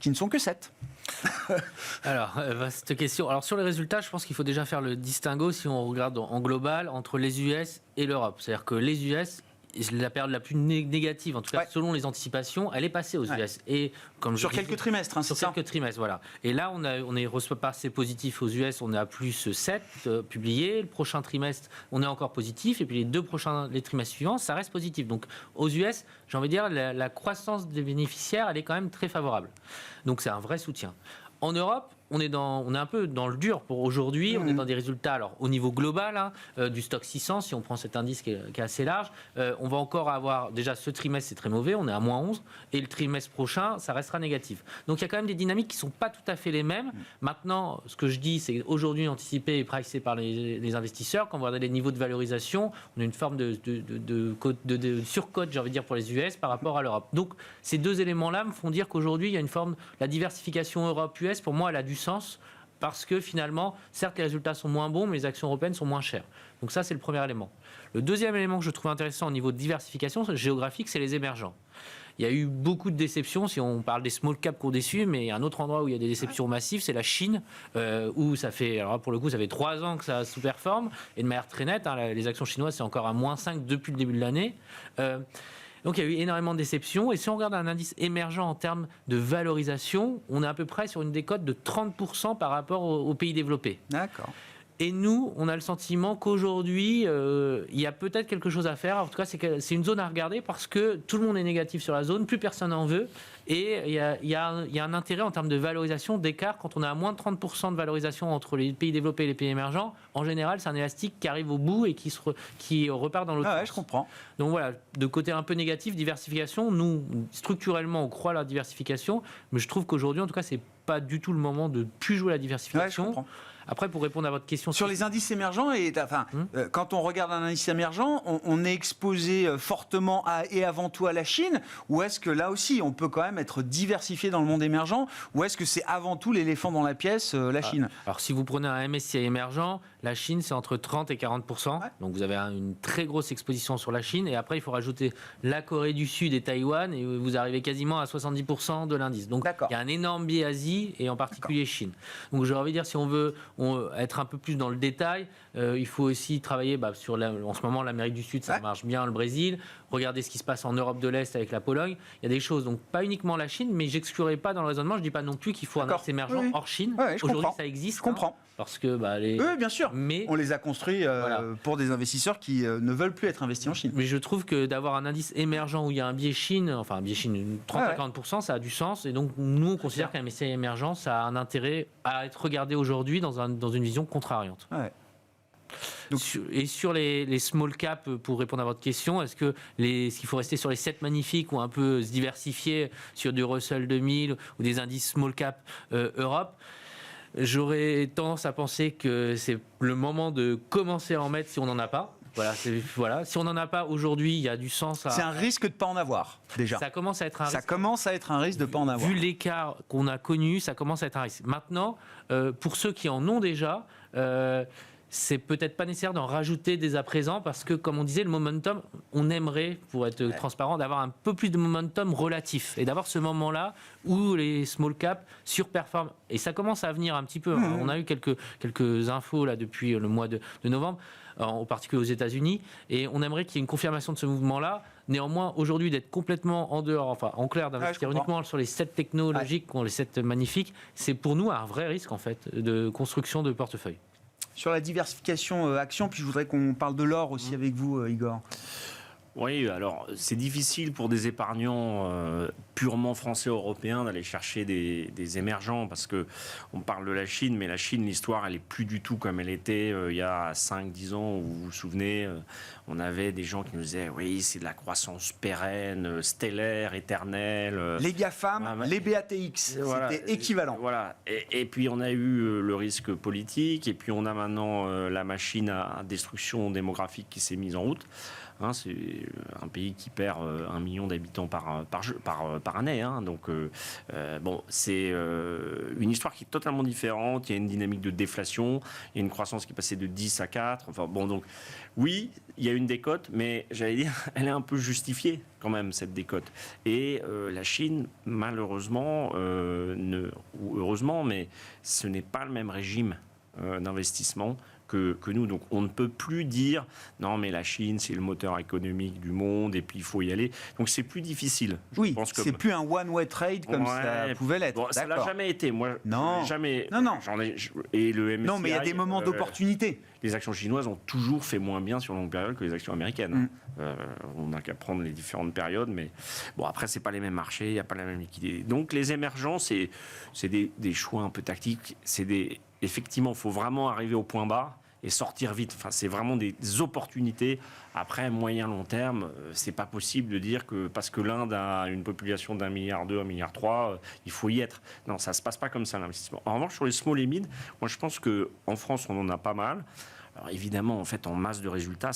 qui ne sont que 7. Alors, vaste question. Alors, sur les résultats, je pense qu'il faut déjà faire le distinguo, si on regarde en global, entre les US et l'Europe. C'est-à-dire que les US... la période la plus négative, en tout cas selon les anticipations, elle est passée aux US. Et comme sur quelques trimestres, c'est ça ? Sur quelques trimestres, voilà. Et là, on est repassé positif aux US, on est à plus 7 publiés. Le prochain trimestre, on est encore positif. Et puis les trimestres suivants, ça reste positif. Donc aux US, j'ai envie de dire, la croissance des bénéficiaires, elle est quand même très favorable. Donc c'est un vrai soutien. En Europe, on est un peu dans le dur pour aujourd'hui. On est dans des résultats, alors au niveau global, du stock 600, si on prend cet indice qui est assez large, on va encore avoir, déjà ce trimestre c'est très mauvais, on est à moins 11, et le trimestre prochain, ça restera négatif. Donc il y a quand même des dynamiques qui ne sont pas tout à fait les mêmes. Maintenant, ce que je dis, c'est aujourd'hui anticipé et pricé par les investisseurs. Quand vous regardez les niveaux de valorisation, on a une forme de surcote, j'ai envie de dire, pour les US par rapport à l'Europe. Donc ces deux éléments-là me font dire qu'aujourd'hui, il y a une forme, la diversification Europe-US, pour moi, elle a du sens parce que finalement, certes, les résultats sont moins bons, mais les actions européennes sont moins chères. Donc ça, c'est le premier élément. Le deuxième élément que je trouve intéressant au niveau de diversification géographique, c'est les émergents. Il y a eu beaucoup de déceptions, si on parle des small caps qui ont déçu, mais il y a un autre endroit où il y a des déceptions massives, c'est la Chine, où ça fait, alors pour le coup, ça fait 3 ans que ça sous-performe, et de manière très nette, les actions chinoises, c'est encore à moins 5 depuis le début de l'année. Donc il y a eu énormément de déceptions. Et si on regarde un indice émergent en termes de valorisation, on est à peu près sur une décote de 30% par rapport aux pays développés. D'accord. Et nous, on a le sentiment qu'aujourd'hui, il y a peut-être quelque chose à faire. En tout cas, c'est une zone à regarder parce que tout le monde est négatif sur la zone, plus personne n'en veut. Et il y a un intérêt en termes de valorisation, d'écart. Quand on a à moins de 30% de valorisation entre les pays développés et les pays émergents, en général, c'est un élastique qui arrive au bout et qui repart dans l'autre sens. Je comprends. Donc voilà, de côté un peu négatif, diversification. Nous, structurellement, on croit à la diversification. Mais je trouve qu'aujourd'hui, en tout cas, c'est pas du tout le moment de plus jouer à la diversification. Je comprends. Après, pour répondre à votre question... Sur les indices émergents, quand on regarde un indice émergent, on est exposé fortement et avant tout à la Chine, ou est-ce que là aussi, on peut quand même être diversifié dans le monde émergent, ou est-ce que c'est avant tout l'éléphant dans la pièce, la Chine ? Alors, si vous prenez un MSCI émergent, la Chine, c'est entre 30 et 40%. Donc, vous avez une très grosse exposition sur la Chine. Et après, il faut rajouter la Corée du Sud et Taïwan, et vous arrivez quasiment à 70% de l'indice. Donc, il y a un énorme biais Asie, et en particulier Chine. Donc, j'ai envie de dire, si on veut être un peu plus dans le détail, il faut aussi travailler sur en ce moment l'Amérique du Sud, ça marche bien, le Brésil, regardez ce qui se passe en Europe de l'Est avec la Pologne, il y a des choses, donc pas uniquement la Chine, mais j'exclurai pas dans le raisonnement, je dis pas non plus qu'il faut un indice émergent hors Chine. Aujourd'hui ça existe. Je comprends. Parce que oui, bien sûr. Mais on les a construits pour des investisseurs qui ne veulent plus être investis en Chine. Mais je trouve que d'avoir un indice émergent où il y a un biais Chine, enfin un biais Chine 30 à 40%, ça a du sens. Et donc nous on considère qu'un MSCI émergent, ça a un intérêt à être regardé aujourd'hui dans une vision contrariante. Donc, et sur les small caps, pour répondre à votre question, est-ce qu'il faut rester sur les 7 magnifiques ou un peu se diversifier sur du Russell 2000 ou des indices small cap Europe? J'aurais tendance à penser que c'est le moment de commencer à en mettre si on n'en a pas. Voilà. Si on n'en a pas aujourd'hui, il y a du sens à... C'est un risque de ne pas en avoir, déjà. Ça commence à être un risque. Ça commence à être un risque de ne pas en avoir. Vu l'écart qu'on a connu, ça commence à être un risque. Maintenant, pour ceux qui en ont déjà, c'est peut-être pas nécessaire d'en rajouter dès à présent parce que, comme on disait, le momentum, on aimerait, pour être transparent, d'avoir un peu plus de momentum relatif et d'avoir ce moment-là où les small caps surperforment. Et ça commence à venir un petit peu. On a eu quelques infos là depuis le mois de novembre, en particulier aux États-Unis, et on aimerait qu'il y ait une confirmation de ce mouvement-là. Néanmoins, aujourd'hui, d'être complètement en dehors, enfin en clair, d'investir uniquement sur les 7 technologiques, les 7 magnifiques, c'est pour nous un vrai risque en fait de construction de portefeuille. Sur la diversification action, puis je voudrais qu'on parle de l'or aussi avec vous, Igor. Oui, alors c'est difficile pour des épargnants purement français-européens d'aller chercher des émergents parce que on parle de la Chine, mais la Chine, l'histoire, elle est plus du tout comme elle était il y a 5-10 ans où vous vous souvenez, on avait des gens qui nous disaient oui, c'est de la croissance pérenne, stellaire, éternelle. Les GAFAM, les BATX, voilà, c'était équivalent. Voilà. Et puis on a eu le risque politique, et puis on a maintenant la machine à destruction démographique qui s'est mise en route. C'est un pays qui perd 1 million d'habitants par année. Donc, c'est une histoire qui est totalement différente. Il y a une dynamique de déflation. Il y a une croissance qui est passée de 10 à 4. Donc, oui, il y a une décote, mais j'allais dire, elle est un peu justifiée quand même, cette décote. Et la Chine, malheureusement, ou heureusement, mais ce n'est pas le même régime d'investissement que nous. Donc on ne peut plus dire non mais la Chine c'est le moteur économique du monde et puis il faut y aller. Donc c'est plus difficile. Oui, c'est plus un one-way trade comme ça pouvait l'être. Bon, ça l'a jamais été. Moi, non. Jamais. Non. Et le MSCI, non, mais il y a des moments d'opportunité. Les actions chinoises ont toujours fait moins bien sur longue période que les actions américaines. On n'a qu'à prendre les différentes périodes, mais bon, après, c'est pas les mêmes marchés, il n'y a pas la même liquidité. Donc, les émergents, c'est des choix un peu tactiques. Effectivement, il faut vraiment arriver au point bas et sortir vite. Enfin, c'est vraiment des opportunités. Après, moyen, long terme, c'est pas possible de dire que parce que l'Inde a une population d'1,2 milliard, 1,3 milliard, il faut y être. Non, ça se passe pas comme ça, l'investissement. En revanche, sur les small et mid, moi, je pense qu'en France, on en a pas mal. Alors évidemment, en fait, en masse de résultats,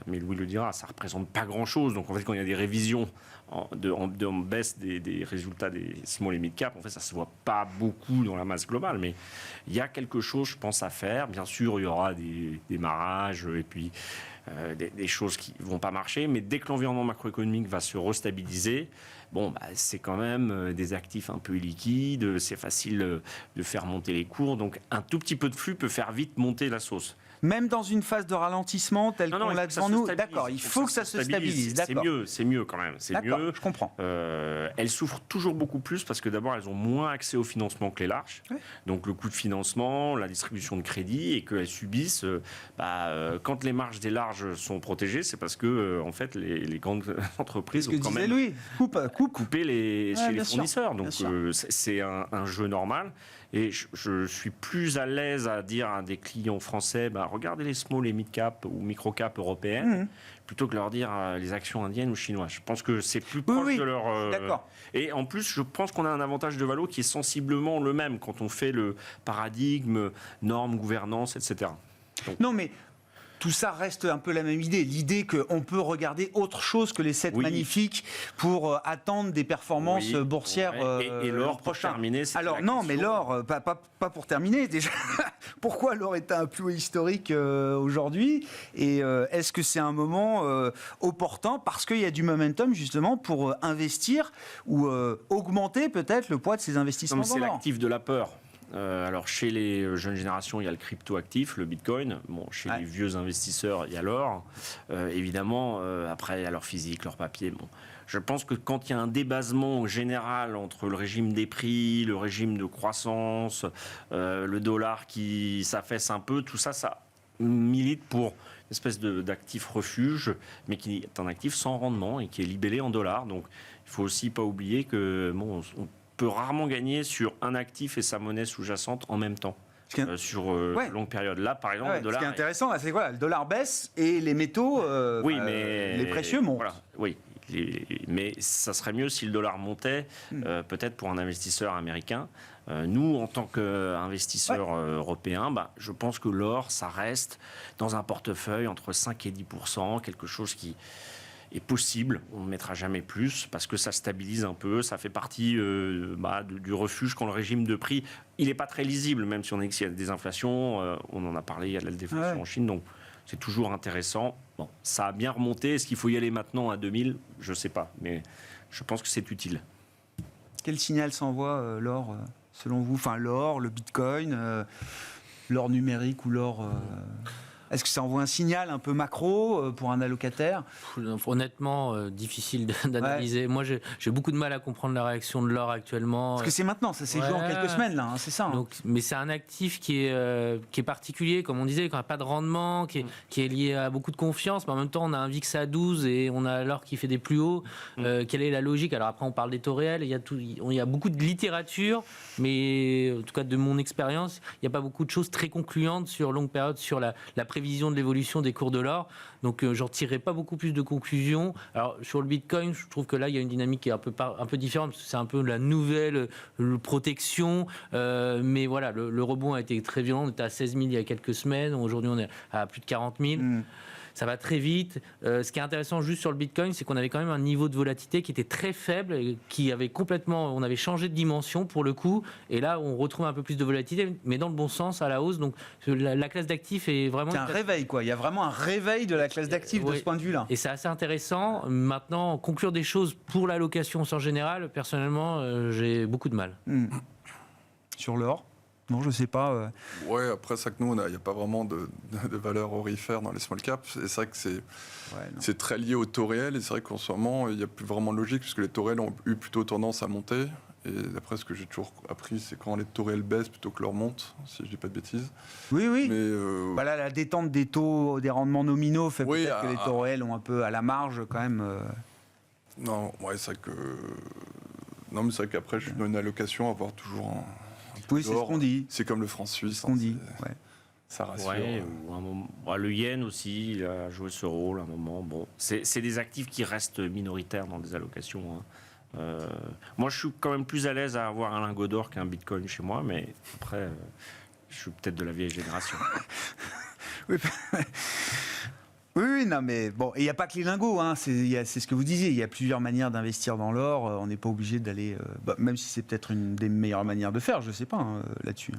mais Louis le dira, ça représente pas grand-chose. Donc en fait, quand il y a des révisions en baisse des résultats des small et mid cap, en fait, ça se voit pas beaucoup dans la masse globale. Mais il y a quelque chose, je pense, à faire. Bien sûr, il y aura des démarrages et puis des choses qui vont pas marcher. Mais dès que l'environnement macroéconomique va se restabiliser, c'est quand même des actifs un peu liquides. C'est facile de faire monter les cours. Donc un tout petit peu de flux peut faire vite monter la sauce. Même dans une phase de ralentissement telle qu'on l'a devant nous, d'accord, il faut que ça se stabilise. C'est mieux quand même. C'est mieux. Je comprends. Elles souffrent toujours beaucoup plus parce que d'abord, elles ont moins accès au financement que les larges. Ouais. Donc le coût de financement, la distribution de crédit, et qu'elles subissent. Quand les marges des larges sont protégées, c'est parce que en fait, les grandes entreprises ont quand même coupé chez les fournisseurs. Donc c'est un jeu normal. Et je suis plus à l'aise à dire à des clients français, regardez les small et mid cap ou micro cap européennes, plutôt que leur dire les actions indiennes ou chinoises. Je pense que c'est plus proche de leur. D'accord. Et en plus, je pense qu'on a un avantage de valo qui est sensiblement le même quand on fait le paradigme, normes, gouvernance, etc. Donc, non, mais tout ça reste un peu la même idée. L'idée qu'on peut regarder autre chose que les 7 magnifiques pour attendre des performances boursières et l'or prochain. Alors non, mais l'or, pas pour terminer déjà. Pourquoi l'or est à un plus haut historique aujourd'hui? Et est-ce que c'est un moment opportun parce qu'il y a du momentum justement pour investir ou augmenter peut-être le poids de ces investissements? C'est l'actif de la peur. Alors chez les jeunes générations, il y a le crypto-actif, le bitcoin. Chez les vieux investisseurs, il y a l'or. Évidemment, après, il y a leur physique, leur papier. Je pense que quand il y a un débasement général entre le régime des prix, le régime de croissance, le dollar qui s'affaisse un peu, tout ça, ça milite pour une espèce d'actif refuge, mais qui est un actif sans rendement et qui est libellé en dollars. Donc il ne faut aussi pas oublier que on peut rarement gagner sur un actif et sa monnaie sous-jacente en même temps. Sur longue période. Là, par exemple, le dollar. Ce qui est intéressant, c'est quoi? Le dollar baisse et les métaux, les précieux montent. Voilà, oui. Mais ça serait mieux si le dollar montait, peut-être pour un investisseur américain. Nous, en tant qu'investisseurs européens, je pense que l'or, ça reste dans un portefeuille entre 5 et 10%, quelque chose qui est possible. On ne mettra jamais plus parce que ça stabilise un peu. Ça fait partie du refuge quand le régime de prix, il n'est pas très lisible, même si on est qu'il y a des inflations. On en a parlé, il y a de la déflation en Chine. Donc, c'est toujours intéressant. Bon, ça a bien remonté. Est-ce qu'il faut y aller maintenant à 2000 ? Je ne sais pas. Mais je pense que c'est utile. Quel signal s'envoie l'or, selon vous ? Enfin, l'or, le bitcoin, l'or numérique ou l'or... Est-ce que ça envoie un signal un peu macro pour un allocataire ? Honnêtement, difficile d'analyser. Moi, j'ai beaucoup de mal à comprendre la réaction de l'or actuellement. Parce que c'est maintenant, ça s'est joué en quelques semaines, là, c'est ça. Donc, mais c'est un actif qui est particulier, comme on disait, qui n'a pas de rendement, qui est lié à beaucoup de confiance, mais en même temps, on a un VIX à 12 et on a l'or qui fait des plus hauts. Quelle est la logique ? Alors après, on parle des taux réels, il y a beaucoup de littérature, mais en tout cas, de mon expérience, il n'y a pas beaucoup de choses très concluantes sur longue période, sur la prévision de l'évolution des cours de l'or. Donc, j'en tirerai pas beaucoup plus de conclusions. Alors, sur le Bitcoin, je trouve que là, il y a une dynamique qui est un peu différente, parce que c'est un peu la nouvelle protection. Mais voilà, le rebond a été très violent. On était à 16 000 il y a quelques semaines. Aujourd'hui, on est à plus de 40 000. Ça va très vite. Ce qui est intéressant juste sur le Bitcoin, c'est qu'on avait quand même un niveau de volatilité qui était très faible, qui avait on avait changé de dimension pour le coup. Et là, on retrouve un peu plus de volatilité, mais dans le bon sens, à la hausse. Donc, la classe d'actifs est vraiment... C'est un réveil, quoi. Il y a vraiment un réveil de la classe d'actifs de ce point de vue-là. Et c'est assez intéressant. Maintenant, conclure des choses pour l'allocation en général, personnellement, j'ai beaucoup de mal. Sur l'or ? Non, je sais pas. Ouais, après ça que nous, il n'y a pas vraiment de valeur aurifère dans les small caps. Et c'est vrai que c'est très lié au taux réel. Et c'est vrai qu'en ce moment, il n'y a plus vraiment de logique, puisque les taux réels ont eu plutôt tendance à monter. Et d'après ce que j'ai toujours appris, c'est quand les taux réels baissent plutôt que l'or monte, si je ne dis pas de bêtises. Oui. Mais Voilà, la détente des taux, des rendements nominaux fait peut-être que les taux réels ont un peu à la marge quand même. Non, ouais, c'est vrai que... Non, mais c'est vrai qu'après, je suis dans une allocation à avoir toujours un oui, c'est ce qu'on dit. C'est comme le franc suisse. Ce qu'on dit, ouais. Ça rassure. Ouais, ou un moment, le yen aussi, il a joué ce rôle à un moment. Bon, c'est des actifs qui restent minoritaires dans des allocations. Moi, je suis quand même plus à l'aise à avoir un lingot d'or qu'un bitcoin chez moi, mais après, je suis peut-être de la vieille génération. Oui, non, mais bon, il n'y a pas que les lingots, hein, c'est ce que vous disiez, il y a plusieurs manières d'investir dans l'or, on n'est pas obligé d'aller, même si c'est peut-être une des meilleures manières de faire, je ne sais pas, là-dessus.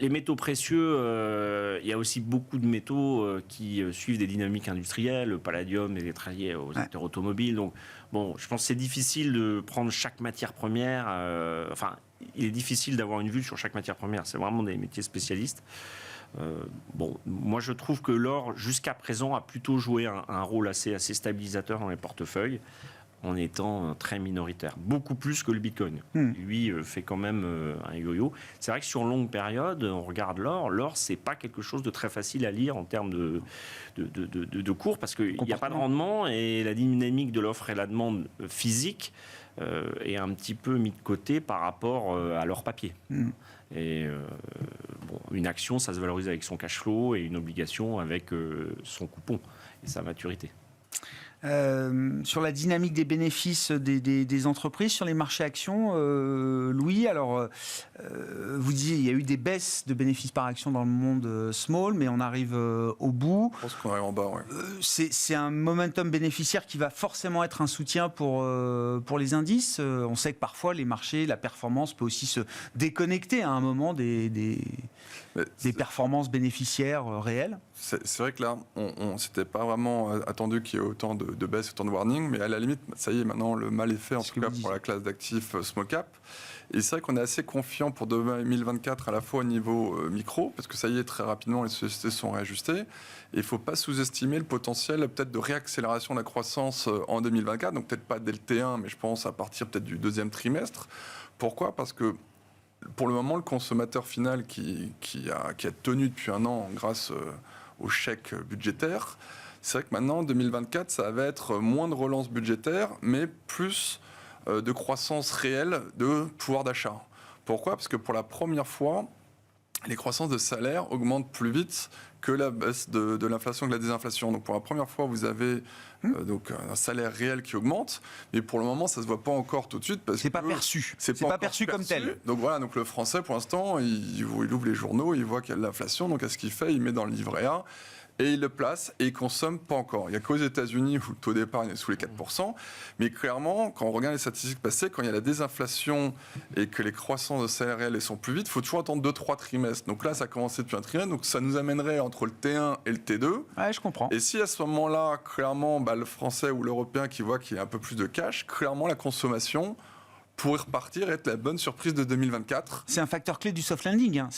Les métaux précieux, il y a aussi beaucoup de métaux qui suivent des dynamiques industrielles, le palladium est très lié aux acteurs automobiles, donc bon, je pense que c'est difficile de prendre chaque matière première, il est difficile d'avoir une vue sur chaque matière première, c'est vraiment des métiers spécialistes. Moi je trouve que l'or jusqu'à présent a plutôt joué un rôle assez stabilisateur dans les portefeuilles en étant très minoritaire, beaucoup plus que le bitcoin. Lui fait quand même un yo-yo. C'est vrai que sur longue période, on regarde l'or c'est pas quelque chose de très facile à lire en termes de cours parce qu'il n'y a pas de rendement et la dynamique de l'offre et la demande physique est un petit peu mis de côté par rapport à l'or papier. Et une action, ça se valorise avec son cash flow et une obligation avec son coupon et sa maturité. Sur la dynamique des bénéfices des entreprises sur les marchés actions, Louis, alors vous disiez il y a eu des baisses de bénéfices par action dans le monde small, mais on arrive au bout. Je pense qu'on arrive en bas, ouais. C'est un momentum bénéficiaire qui va forcément être un soutien pour les indices. On sait que parfois les marchés, la performance peut aussi se déconnecter à un moment des performances bénéficiaires réelles. C'est vrai que là, on s'était pas vraiment attendu qu'il y ait autant de baisse, autant de warning, mais à la limite, ça y est, maintenant, le mal est fait, en tout cas pour la classe d'actifs small cap. Et c'est vrai qu'on est assez confiant pour 2024 à la fois au niveau micro, parce que ça y est, très rapidement, les sociétés sont réajustées. Et il ne faut pas sous-estimer le potentiel peut-être de réaccélération de la croissance en 2024, donc peut-être pas dès le T1, mais je pense à partir peut-être du deuxième trimestre. Pourquoi ? Parce que pour le moment, le consommateur final qui a tenu depuis un an grâce au chèque budgétaire, c'est vrai que maintenant, en 2024, ça va être moins de relance budgétaire, mais plus de croissance réelle de pouvoir d'achat. Pourquoi ? Parce que pour la première fois, les croissances de salaire augmentent plus vite que la baisse de l'inflation et de la désinflation. Donc pour la première fois, vous avez donc un salaire réel qui augmente, mais pour le moment, ça ne se voit pas encore tout de suite. C'est pas perçu. C'est pas perçu comme tel. Donc voilà, donc le Français, pour l'instant, il ouvre les journaux, il voit qu'il y a de l'inflation, donc qu'est-ce qu'il fait ? Il met dans le livret A. et ils le placent et ils consomment pas encore. Il n'y a qu'aux États-Unis où le taux d'épargne est sous les 4%. Mais clairement, quand on regarde les statistiques passées, quand il y a la désinflation et que les croissances de salaire réels sont plus vite, il faut toujours attendre 2-3 trimestres. Donc là, ça a commencé depuis un trimestre. Donc ça nous amènerait entre le T1 et le T2. Ouais, je comprends. Et si à ce moment-là, clairement, le Français ou l'Européen qui voit qu'il y a un peu plus de cash, clairement, la consommation pourrait repartir et être la bonne surprise de 2024. C'est un facteur clé du soft landing. Hein.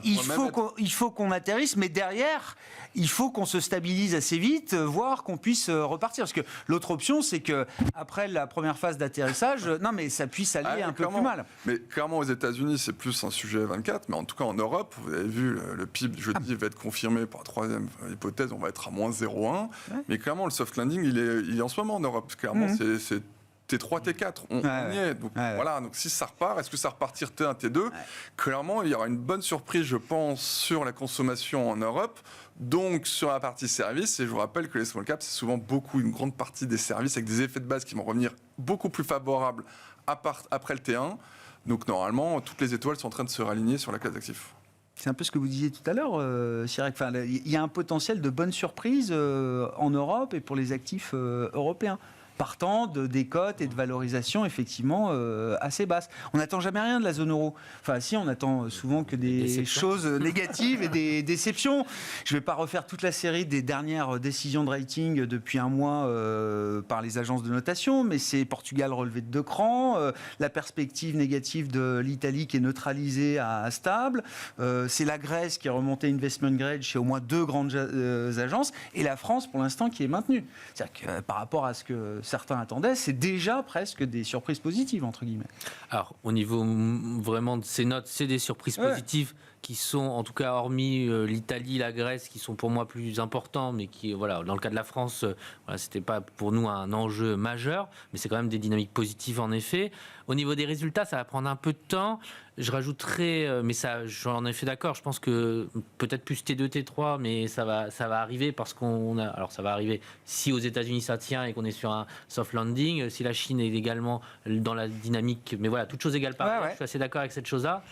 Il faut qu'on atterrisse, mais derrière, il faut qu'on se stabilise assez vite, voire qu'on puisse repartir. Parce que l'autre option, c'est que après la première phase d'atterrissage, non, mais ça puisse aller un peu plus mal. Mais clairement, aux États-Unis, c'est plus un sujet 24. Mais en tout cas, en Europe, vous avez vu, le PIB jeudi va être confirmé par la troisième hypothèse. On va être à moins 0,1. Ouais. Mais clairement, le soft landing, il est en ce moment en Europe. Clairement, c'est T3, T4, on y est. Donc, voilà, donc si ça repart, est-ce que ça repartir T1, T2 ? Clairement, il y aura une bonne surprise, je pense, sur la consommation en Europe, donc sur la partie service. Et je vous rappelle que les small caps, c'est souvent une grande partie des services avec des effets de base qui vont revenir beaucoup plus favorables après le T1. Donc normalement, toutes les étoiles sont en train de se réaligner sur la classe d'actifs. C'est un peu ce que vous disiez tout à l'heure, Cyril. Enfin, il y a un potentiel de bonne surprise en Europe et pour les actifs européens, partant de décotes et de valorisation effectivement assez basses. On n'attend jamais rien de la zone euro. Enfin, si, on attend souvent que des choses négatives et des déceptions. Je ne vais pas refaire toute la série des dernières décisions de rating depuis un mois par les agences de notation, mais c'est Portugal relevé de 2 crans, la perspective négative de l'Italie qui est neutralisée à stable, c'est la Grèce qui est remontée investment grade chez au moins 2 grandes agences, et la France pour l'instant qui est maintenue. C'est-à-dire que par rapport à ce que certains attendaient, c'est déjà presque des surprises positives, entre guillemets. Alors, au niveau vraiment de ces notes, c'est des surprises positives qui sont, en tout cas, hormis l'Italie, la Grèce, qui sont pour moi plus importants, mais qui, voilà, dans le cas de la France, c'était pas pour nous un enjeu majeur, mais c'est quand même des dynamiques positives, en effet. Au niveau des résultats, ça va prendre un peu de temps. Je rajouterais, mais ça, j'en ai fait d'accord, je pense que peut-être plus T2, T3, mais ça va arriver parce qu'on a... Alors ça va arriver si aux États-Unis ça tient et qu'on est sur un soft landing, si la Chine est également dans la dynamique, mais voilà, toute chose égale par rapport, je suis assez d'accord avec cette chose-là.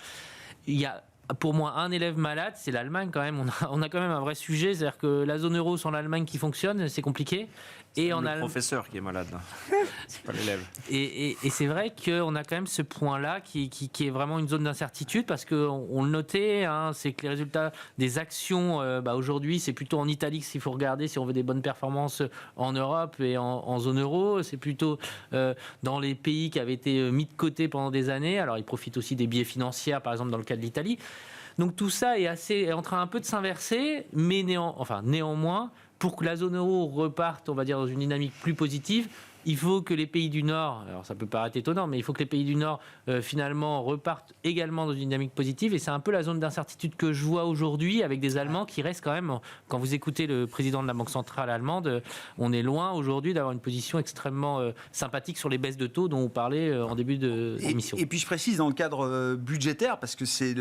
Il y a pour moi un élève malade, c'est l'Allemagne quand même. On a quand même un vrai sujet, c'est-à-dire que la zone euro sans l'Allemagne qui fonctionne, c'est compliqué. C'est le professeur qui est malade, là. C'est pas l'élève. Et c'est vrai qu'on a quand même ce point-là qui est vraiment une zone d'incertitude parce qu'on le notait, hein, c'est que les résultats des actions, aujourd'hui, c'est plutôt en Italie qu'il faut regarder si on veut des bonnes performances en Europe et en zone euro. C'est plutôt dans les pays qui avaient été mis de côté pendant des années. Alors, ils profitent aussi des biais financiers, par exemple, dans le cas de l'Italie. Donc, tout ça est en train un peu de s'inverser, mais néanmoins, pour que la zone euro reparte, on va dire, dans une dynamique plus positive, il faut que les pays du Nord, alors ça peut paraître étonnant, mais il faut que les pays du Nord, finalement, repartent également dans une dynamique positive. Et c'est un peu la zone d'incertitude que je vois aujourd'hui avec des Allemands qui restent quand même, quand vous écoutez le président de la Banque centrale allemande, on est loin aujourd'hui d'avoir une position extrêmement sympathique sur les baisses de taux dont on parlait en début d'émission. Et puis je précise dans le cadre budgétaire, parce que c'est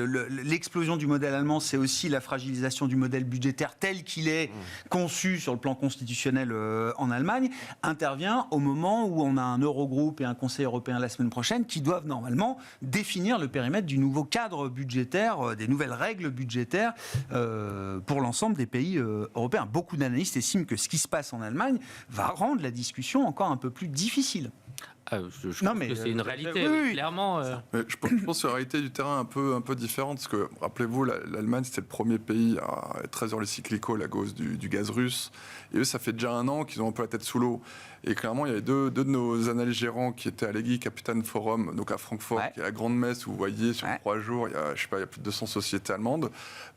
l'explosion du modèle allemand, c'est aussi la fragilisation du modèle budgétaire tel qu'il est conçu sur le plan constitutionnel en Allemagne, intervient au moment où on a un Eurogroupe et un Conseil européen la semaine prochaine qui doivent normalement définir le périmètre du nouveau cadre budgétaire, des nouvelles règles budgétaires pour l'ensemble des pays européens. Beaucoup d'analystes estiment que ce qui se passe en Allemagne va rendre la discussion encore un peu plus difficile. Je pense que c'est une réalité, clairement. Mais je pense que la réalité du terrain est un peu différente, parce que, rappelez-vous, l'Allemagne, c'était le premier pays à être très sur les cyclicaux à cause du gaz russe. Et eux, ça fait déjà 1 an qu'ils ont un peu la tête sous l'eau. Et clairement, il y avait deux de nos analystes gérants qui étaient à l'EGI Capital Forum, donc à Francfort, qui est la grande messe où vous voyez sur 3 jours, il y a plus de 200 sociétés allemandes.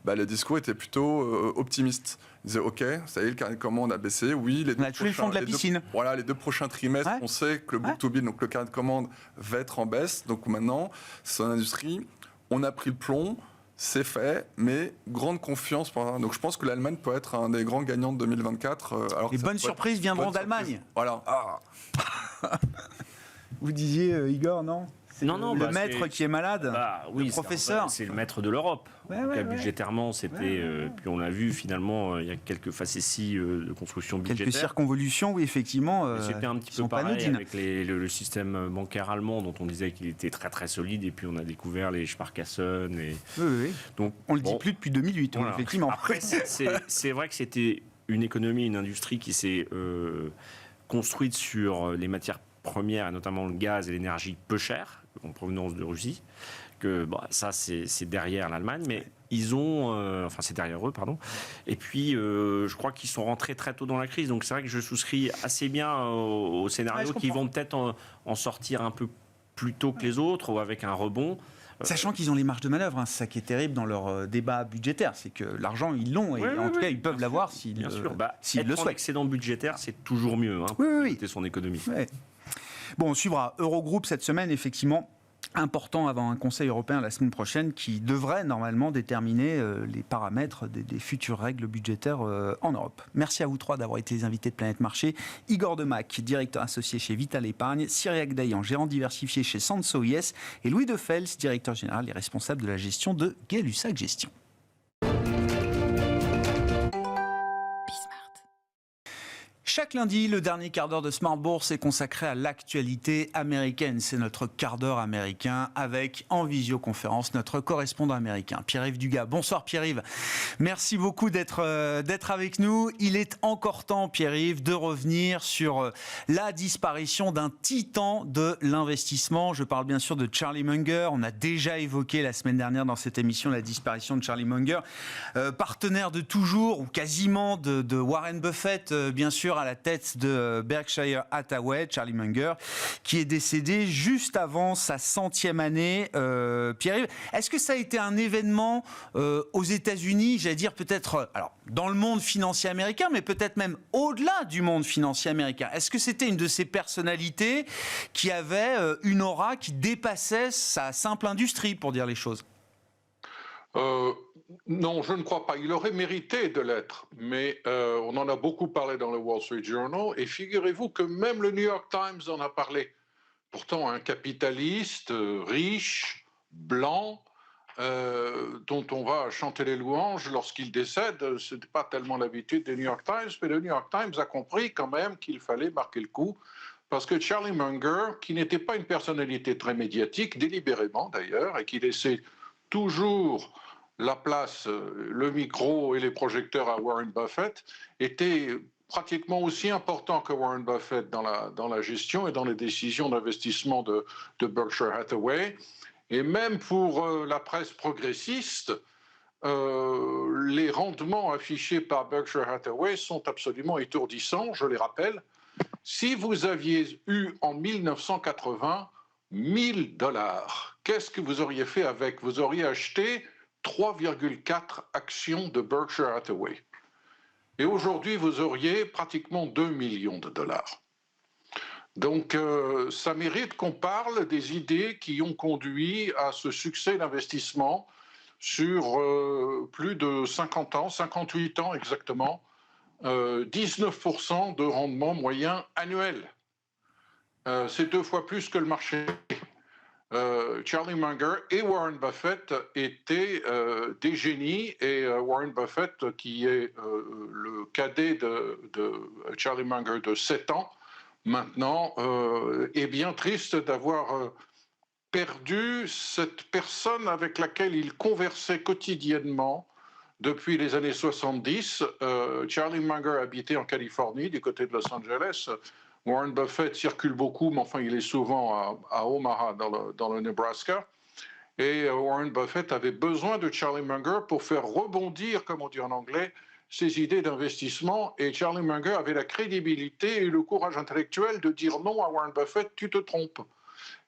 Le discours était plutôt optimiste. Ils disaient, OK, ça y est, le carnet de commandes a baissé. Oui, les deux prochains trimestres, on sait que le book-to-bill, donc le carnet de commandes, va être en baisse. Donc maintenant, c'est une industrie, on a pris le plomb, c'est fait, mais grande confiance. Donc je pense que l'Allemagne peut être un des grands gagnants de 2024. Les bonnes surprises viendront d'Allemagne. Voilà. Vous disiez, Igor, non ? Le maître qui est malade, oui, le professeur. C'est le maître de l'Europe. Budgétairement, c'était. Puis on l'a vu finalement, il y a quelques facéties de construction budgétaire. Quelques circonvolutions, oui, effectivement. C'était un petit peu pareil avec le système bancaire allemand dont on disait qu'il était très très solide, et puis on a découvert les Sparkassen. Donc, on le dit plus depuis 2008, voilà. Effectivement. Après, c'est vrai que c'était une économie, une industrie qui s'est construite sur les matières premières, et notamment le gaz et l'énergie peu chères, en provenance de Russie, que ça c'est derrière l'Allemagne, mais ils ont, c'est derrière eux, pardon. Et puis je crois qu'ils sont rentrés très tôt dans la crise, donc c'est vrai que je souscris assez bien au scénario qui vont peut-être en sortir un peu plus tôt que les autres ou avec un rebond. Sachant qu'ils ont les marges de manœuvre, c'est ça qui est terrible dans leur débat budgétaire, c'est que l'argent ils l'ont et en tout cas ils peuvent l'avoir s'ils le souhaitent. En excédent budgétaire, c'est toujours mieux pour son économie. Bon, on suivra Eurogroupe cette semaine, effectivement. Important avant un Conseil européen la semaine prochaine qui devrait normalement déterminer les paramètres des futures règles budgétaires en Europe. Merci à vous trois d'avoir été les invités de Planète Marché. Igor Demac, directeur associé chez Vital Épargne, Cyriaque Dayan, gérant diversifié chez Sanso IS et Louis Defels, directeur général et responsable de la gestion de Gay-Lussac Gestion. Chaque lundi, le dernier quart d'heure de Smart Bourse est consacré à l'actualité américaine. C'est notre quart d'heure américain avec, en visioconférence, notre correspondant américain, Pierre-Yves Dugas. Bonsoir Pierre-Yves. Merci beaucoup d'être avec nous. Il est encore temps, Pierre-Yves, de revenir sur la disparition d'un titan de l'investissement. Je parle bien sûr de Charlie Munger. On a déjà évoqué la semaine dernière dans cette émission la disparition de Charlie Munger, partenaire de toujours, ou quasiment, de Warren Buffett, bien sûr, à la tête de Berkshire Hathaway, Charlie Munger, qui est décédé juste avant sa 100e année. Pierre-Yves, est-ce que ça a été un événement aux États-Unis, j'allais dire peut-être dans le monde financier américain, mais peut-être même au-delà du monde financier américain? Est-ce que c'était une de ces personnalités qui avait une aura qui dépassait sa simple industrie, pour dire les choses? Non, je ne crois pas. Il aurait mérité de l'être, mais on en a beaucoup parlé dans le Wall Street Journal, et figurez-vous que même le New York Times en a parlé. Pourtant, un capitaliste riche, blanc, dont on va chanter les louanges lorsqu'il décède, ce n'est pas tellement l'habitude des New York Times, mais le New York Times a compris quand même qu'il fallait marquer le coup, parce que Charlie Munger, qui n'était pas une personnalité très médiatique, délibérément d'ailleurs, et qui laissait toujours la place, le micro et les projecteurs à Warren Buffett, était pratiquement aussi important que Warren Buffett dans la gestion et dans les décisions d'investissement de Berkshire Hathaway. Et même pour la presse progressiste, les rendements affichés par Berkshire Hathaway sont absolument étourdissants, je les rappelle. Si vous aviez eu en 1980 $1000, qu'est-ce que vous auriez fait avec? Vous auriez acheté 3,4 actions de Berkshire Hathaway. Et aujourd'hui, vous auriez pratiquement 2 millions de dollars. Donc, ça mérite qu'on parle des idées qui ont conduit à ce succès d'investissement sur plus de 50 ans, 58 ans exactement, 19% de rendement moyen annuel. C'est 2 fois plus que le marché. Charlie Munger et Warren Buffett étaient des génies, et Warren Buffett, qui est le cadet de Charlie Munger de 7 ans maintenant, est bien triste d'avoir perdu cette personne avec laquelle il conversait quotidiennement depuis les années 70. Charlie Munger habitait en Californie, du côté de Los Angeles. Warren Buffett circule beaucoup, mais enfin, il est souvent à Omaha, dans le Nebraska. Et Warren Buffett avait besoin de Charlie Munger pour faire rebondir, comme on dit en anglais, ses idées d'investissement. Et Charlie Munger avait la crédibilité et le courage intellectuel de dire non à Warren Buffett, tu te trompes.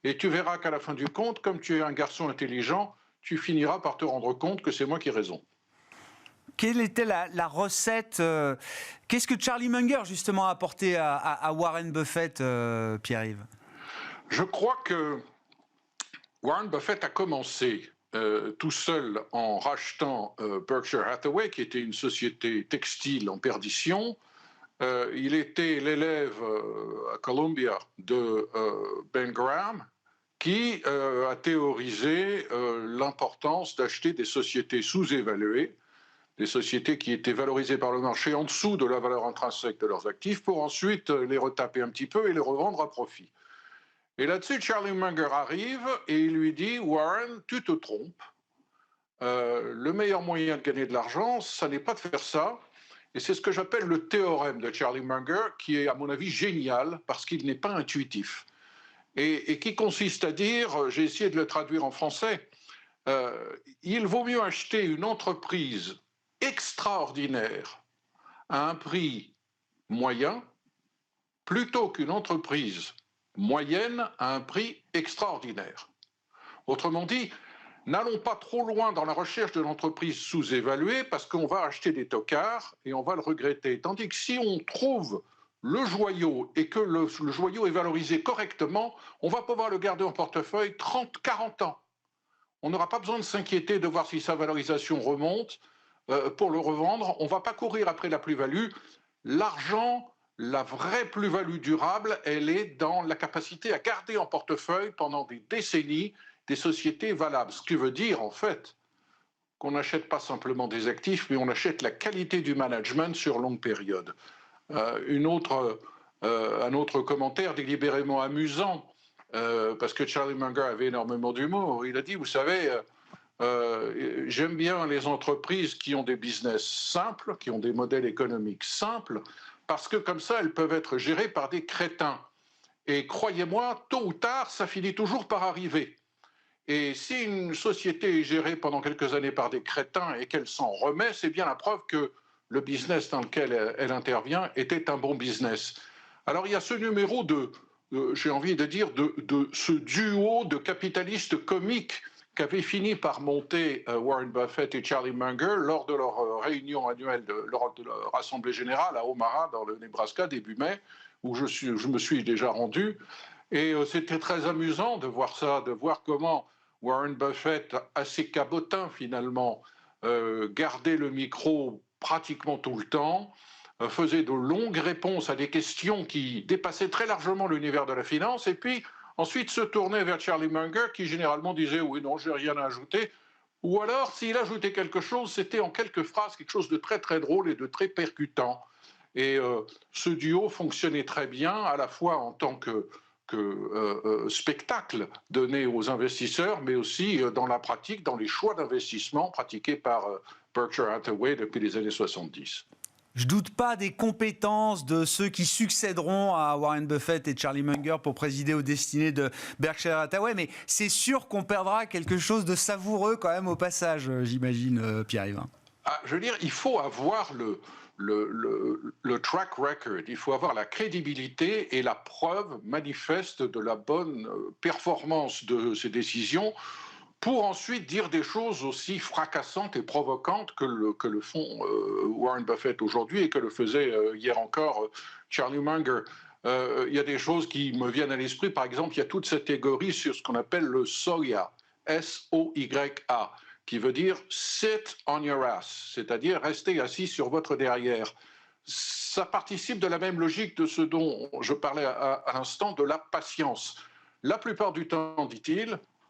Et tu verras qu'à la fin du compte, comme tu es un garçon intelligent, tu finiras par te rendre compte que c'est moi qui ai raison. Quelle était la recette Qu'est-ce que Charlie Munger, justement, a apporté à Warren Buffett, Pierre-Yves? Je crois que Warren Buffett a commencé tout seul en rachetant Berkshire Hathaway, qui était une société textile en perdition. Il était l'élève à Columbia de Ben Graham, qui a théorisé l'importance d'acheter des sociétés sous-évaluées, des sociétés qui étaient valorisées par le marché en dessous de la valeur intrinsèque de leurs actifs, pour ensuite les retaper un petit peu et les revendre à profit. Et là-dessus, Charlie Munger arrive et il lui dit « Warren, tu te trompes. Le meilleur moyen de gagner de l'argent, ça n'est pas de faire ça. » Et c'est ce que j'appelle le théorème de Charlie Munger, qui est à mon avis génial parce qu'il n'est pas intuitif. Et qui consiste à dire, j'ai essayé de le traduire en français, il vaut mieux acheter une entreprise extraordinaire à un prix moyen plutôt qu'une entreprise moyenne à un prix extraordinaire. Autrement dit, n'allons pas trop loin dans la recherche de l'entreprise sous-évaluée parce qu'on va acheter des tocards et on va le regretter. Tandis que si on trouve le joyau et que le joyau est valorisé correctement, on va pouvoir le garder en portefeuille 30, 40 ans. On n'aura pas besoin de s'inquiéter de voir si sa valorisation remonte pour le revendre. On ne va pas courir après la plus-value. L'argent, la vraie plus-value durable, elle est dans la capacité à garder en portefeuille pendant des décennies des sociétés valables. Ce qui veut dire, en fait, qu'on n'achète pas simplement des actifs, mais on achète la qualité du management sur longue période. Un autre commentaire délibérément amusant, parce que Charlie Munger avait énormément d'humour. Il a dit, vous savez, j'aime bien les entreprises qui ont des business simples, qui ont des modèles économiques simples, parce que comme ça, elles peuvent être gérées par des crétins. Et croyez-moi, tôt ou tard, ça finit toujours par arriver. Et si une société est gérée pendant quelques années par des crétins et qu'elle s'en remet, c'est bien la preuve que le business dans lequel elle intervient était un bon business. Alors il y a ce numéro j'ai envie de dire, de ce duo de capitalistes comiques qu'avaient fini par monter Warren Buffett et Charlie Munger lors de leur réunion annuelle, lors de leur assemblée générale à Omaha, dans le Nebraska, début mai, où je me suis déjà rendu. Et c'était très amusant de voir ça, de voir comment Warren Buffett, assez cabotin finalement, gardait le micro pratiquement tout le temps, faisait de longues réponses à des questions qui dépassaient très largement l'univers de la finance, et puis ensuite se tournait vers Charlie Munger, qui généralement disait « oui, non, j'ai rien à ajouter », ou alors, s'il ajoutait quelque chose, c'était en quelques phrases quelque chose de très très drôle et de très percutant. Et ce duo fonctionnait très bien, à la fois en tant que spectacle donné aux investisseurs, mais aussi dans la pratique, dans les choix d'investissement pratiqués par Berkshire Hathaway depuis les années 70. Je doute pas des compétences de ceux qui succéderont à Warren Buffett et Charlie Munger pour présider aux destinées de Berkshire Hathaway, mais c'est sûr qu'on perdra quelque chose de savoureux quand même au passage, j'imagine, Pierre-Yves. Je veux dire, il faut avoir le track record, il faut avoir la crédibilité et la preuve manifeste de la bonne performance de ces décisions pour ensuite dire des choses aussi fracassantes et provocantes que le font Warren Buffett aujourd'hui et que le faisait hier encore Charlie Munger. Il y a des choses qui me viennent à l'esprit. Par exemple, il y a toute cette théorie sur ce qu'on appelle le SOYA, S-O-Y-A, qui veut dire « sit on your ass », c'est-à-dire « rester assis sur votre derrière ». Ça participe de la même logique de ce dont je parlais à l'instant, de la patience. La plupart du temps,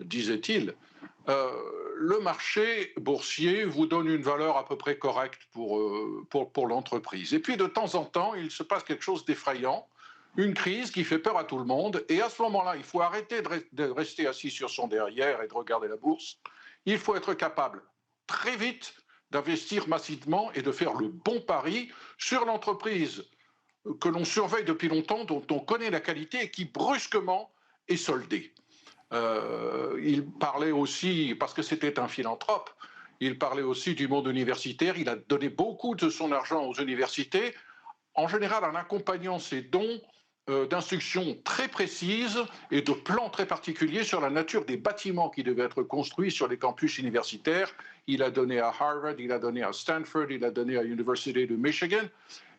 disait-il, le marché boursier vous donne une valeur à peu près correcte pour l'entreprise. Et puis de temps en temps, il se passe quelque chose d'effrayant, une crise qui fait peur à tout le monde. Et à ce moment-là, il faut arrêter de rester assis sur son derrière et de regarder la bourse. Il faut être capable très vite d'investir massivement et de faire le bon pari sur l'entreprise que l'on surveille depuis longtemps, dont on connaît la qualité et qui brusquement est soldée. Il parlait aussi, parce que c'était un philanthrope, il parlait aussi du monde universitaire. Il a donné beaucoup de son argent aux universités, en général en accompagnant ses dons d'instructions très précises et de plans très particuliers sur la nature des bâtiments qui devaient être construits sur les campus universitaires. Il a donné à Harvard, il a donné à Stanford, il a donné à l'Université de Michigan.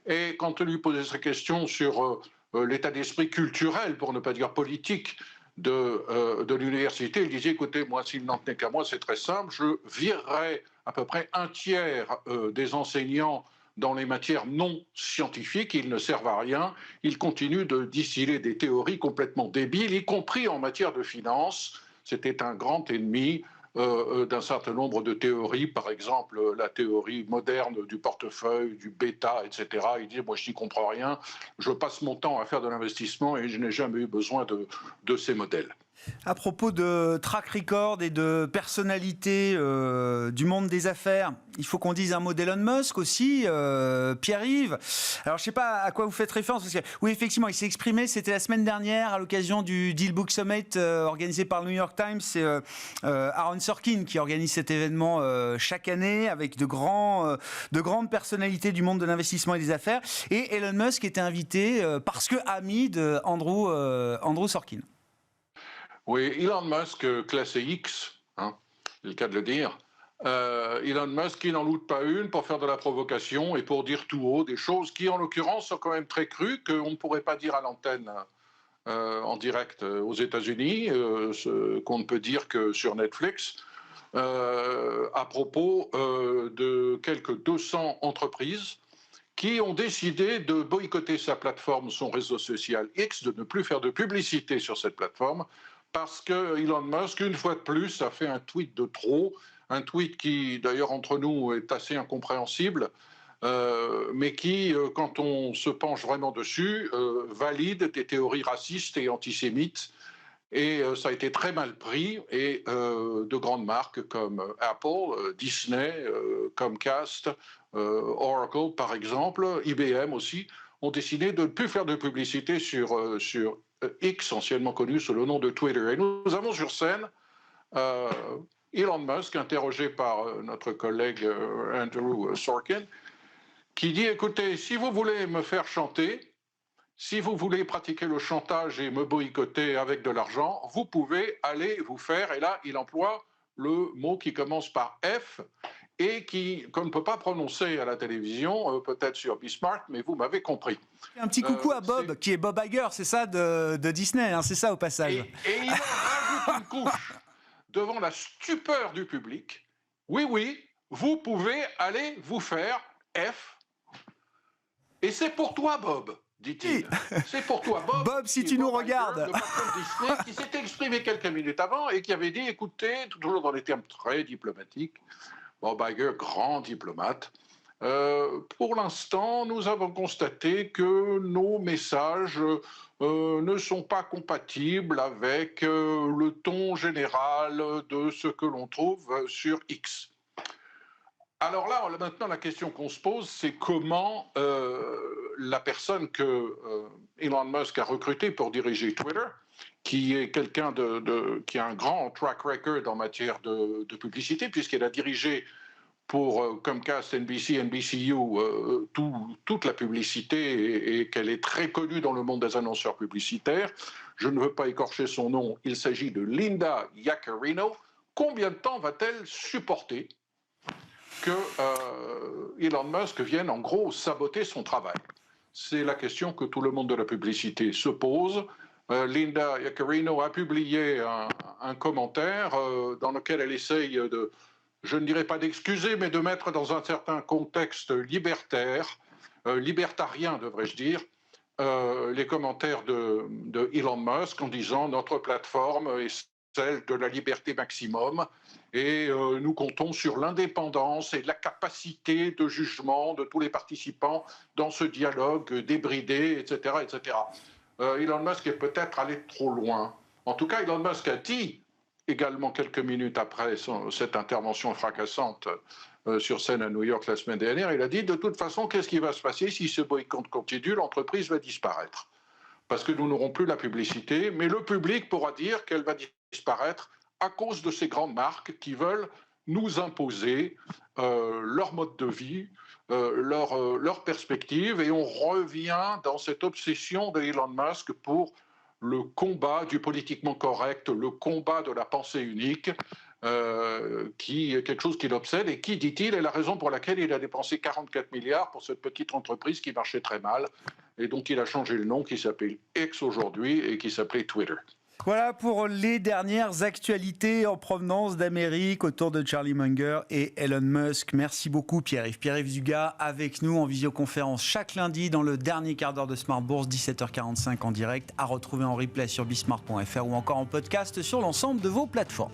Et quand on lui posait ces questions sur l'état d'esprit culturel, pour ne pas dire politique, de l'université, il disait, écoutez, moi, s'il n'en tenait qu'à moi, c'est très simple, je virerais à peu près un tiers des enseignants dans les matières non scientifiques, ils ne servent à rien. Ils continuent de distiller des théories complètement débiles, y compris en matière de finance. C'était un grand ennemi d'un certain nombre de théories, par exemple la théorie moderne du portefeuille, du bêta, etc. Il dit, moi je n'y comprends rien, je passe mon temps à faire de l'investissement et je n'ai jamais eu besoin de ces modèles. À propos de track record et de personnalité du monde des affaires, il faut qu'on dise un mot d'Elon Musk aussi, Pierre-Yves. Alors, je ne sais pas à quoi vous faites référence, parce que oui, effectivement, il s'est exprimé, c'était la semaine dernière, à l'occasion du Deal Book Summit organisé par le New York Times. C'est Aaron Sorkin qui organise cet événement chaque année, avec de grandes personnalités du monde de l'investissement et des affaires. Et Elon Musk était invité parce que ami de Andrew Sorkin. Oui, Elon Musk, classé X, hein, c'est le cas de le dire. Elon Musk, qui n'en loute pas une pour faire de la provocation et pour dire tout haut des choses qui, en l'occurrence, sont quand même très crues, qu'on ne pourrait pas dire à l'antenne en direct aux États-Unis, qu'on ne peut dire que sur Netflix, à propos de quelques 200 entreprises qui ont décidé de boycotter sa plateforme, son réseau social X, de ne plus faire de publicité sur cette plateforme, parce que Elon Musk, une fois de plus, a fait un tweet de trop, un tweet qui, d'ailleurs, entre nous, est assez incompréhensible, mais qui, quand on se penche vraiment dessus, valide des théories racistes et antisémites. Et ça a été très mal pris, et de grandes marques comme Apple, Disney, Comcast, Oracle, par exemple, IBM aussi, ont décidé de ne plus faire de publicité sur X, anciennement connu sous le nom de Twitter. Et nous avons sur scène Elon Musk, interrogé par notre collègue Andrew Sorkin, qui dit, écoutez, si vous voulez me faire chanter, si vous voulez pratiquer le chantage et me boycotter avec de l'argent, vous pouvez aller vous faire, et là, il emploie le mot qui commence par F, et qu'on ne peut pas prononcer à la télévision, peut-être sur Bismarck, mais vous m'avez compris. Un petit coucou à Bob, qui est Bob Iger, c'est ça, de Disney, hein, c'est ça au passage. Et il en rajoute une couche devant la stupeur du public. Oui, vous pouvez aller vous faire F. Et c'est pour toi, Bob, dit-il. C'est pour toi, Bob. Bob, si tu nous regardes. Le patron de Disney, qui s'était exprimé quelques minutes avant et qui avait dit, écoutez, toujours dans des termes très diplomatiques, Bob Iger, grand diplomate, pour l'instant, nous avons constaté que nos messages ne sont pas compatibles avec le ton général de ce que l'on trouve sur X. Alors là, maintenant, la question qu'on se pose, c'est comment la personne que Elon Musk a recrutée pour diriger Twitter, qui est quelqu'un qui a un grand track record en matière de publicité, puisqu'elle a dirigé pour Comcast, NBC, NBCU, toute la publicité et qu'elle est très connue dans le monde des annonceurs publicitaires. Je ne veux pas écorcher son nom, il s'agit de Linda Yaccarino. Combien de temps va-t-elle supporter que Elon Musk vienne en gros saboter son travail? C'est la question que tout le monde de la publicité se pose. Linda Yaccarino a publié un commentaire dans lequel elle essaye de, je ne dirais pas d'excuser, mais de mettre dans un certain contexte libertaire, libertarien devrais-je dire, les commentaires de Elon Musk en disant notre plateforme est celle de la liberté maximum et nous comptons sur l'indépendance et la capacité de jugement de tous les participants dans ce dialogue débridé, etc. etc. Elon Musk est peut-être allé trop loin. En tout cas, Elon Musk a dit également quelques minutes après cette intervention fracassante sur scène à New York la semaine dernière, il a dit de toute façon, qu'est-ce qui va se passer si ce boycott continue? L'entreprise va disparaître. Parce que nous n'aurons plus la publicité, mais le public pourra dire qu'elle va disparaître à cause de ces grandes marques qui veulent nous imposer leur mode de vie, leur perspective, et on revient dans cette obsession de Elon Musk pour le combat du politiquement correct, le combat de la pensée unique, qui est quelque chose qui l'obsède et qui, dit-il, est la raison pour laquelle il a dépensé 44 milliards pour cette petite entreprise qui marchait très mal et dont il a changé le nom, qui s'appelle X aujourd'hui et qui s'appelait Twitter. Voilà pour les dernières actualités en provenance d'Amérique autour de Charlie Munger et Elon Musk. Merci beaucoup Pierre-Yves. Pierre-Yves Dugas avec nous en visioconférence chaque lundi dans le dernier quart d'heure de Smart Bourse, 17h45 en direct, à retrouver en replay sur bismart.fr ou encore en podcast sur l'ensemble de vos plateformes.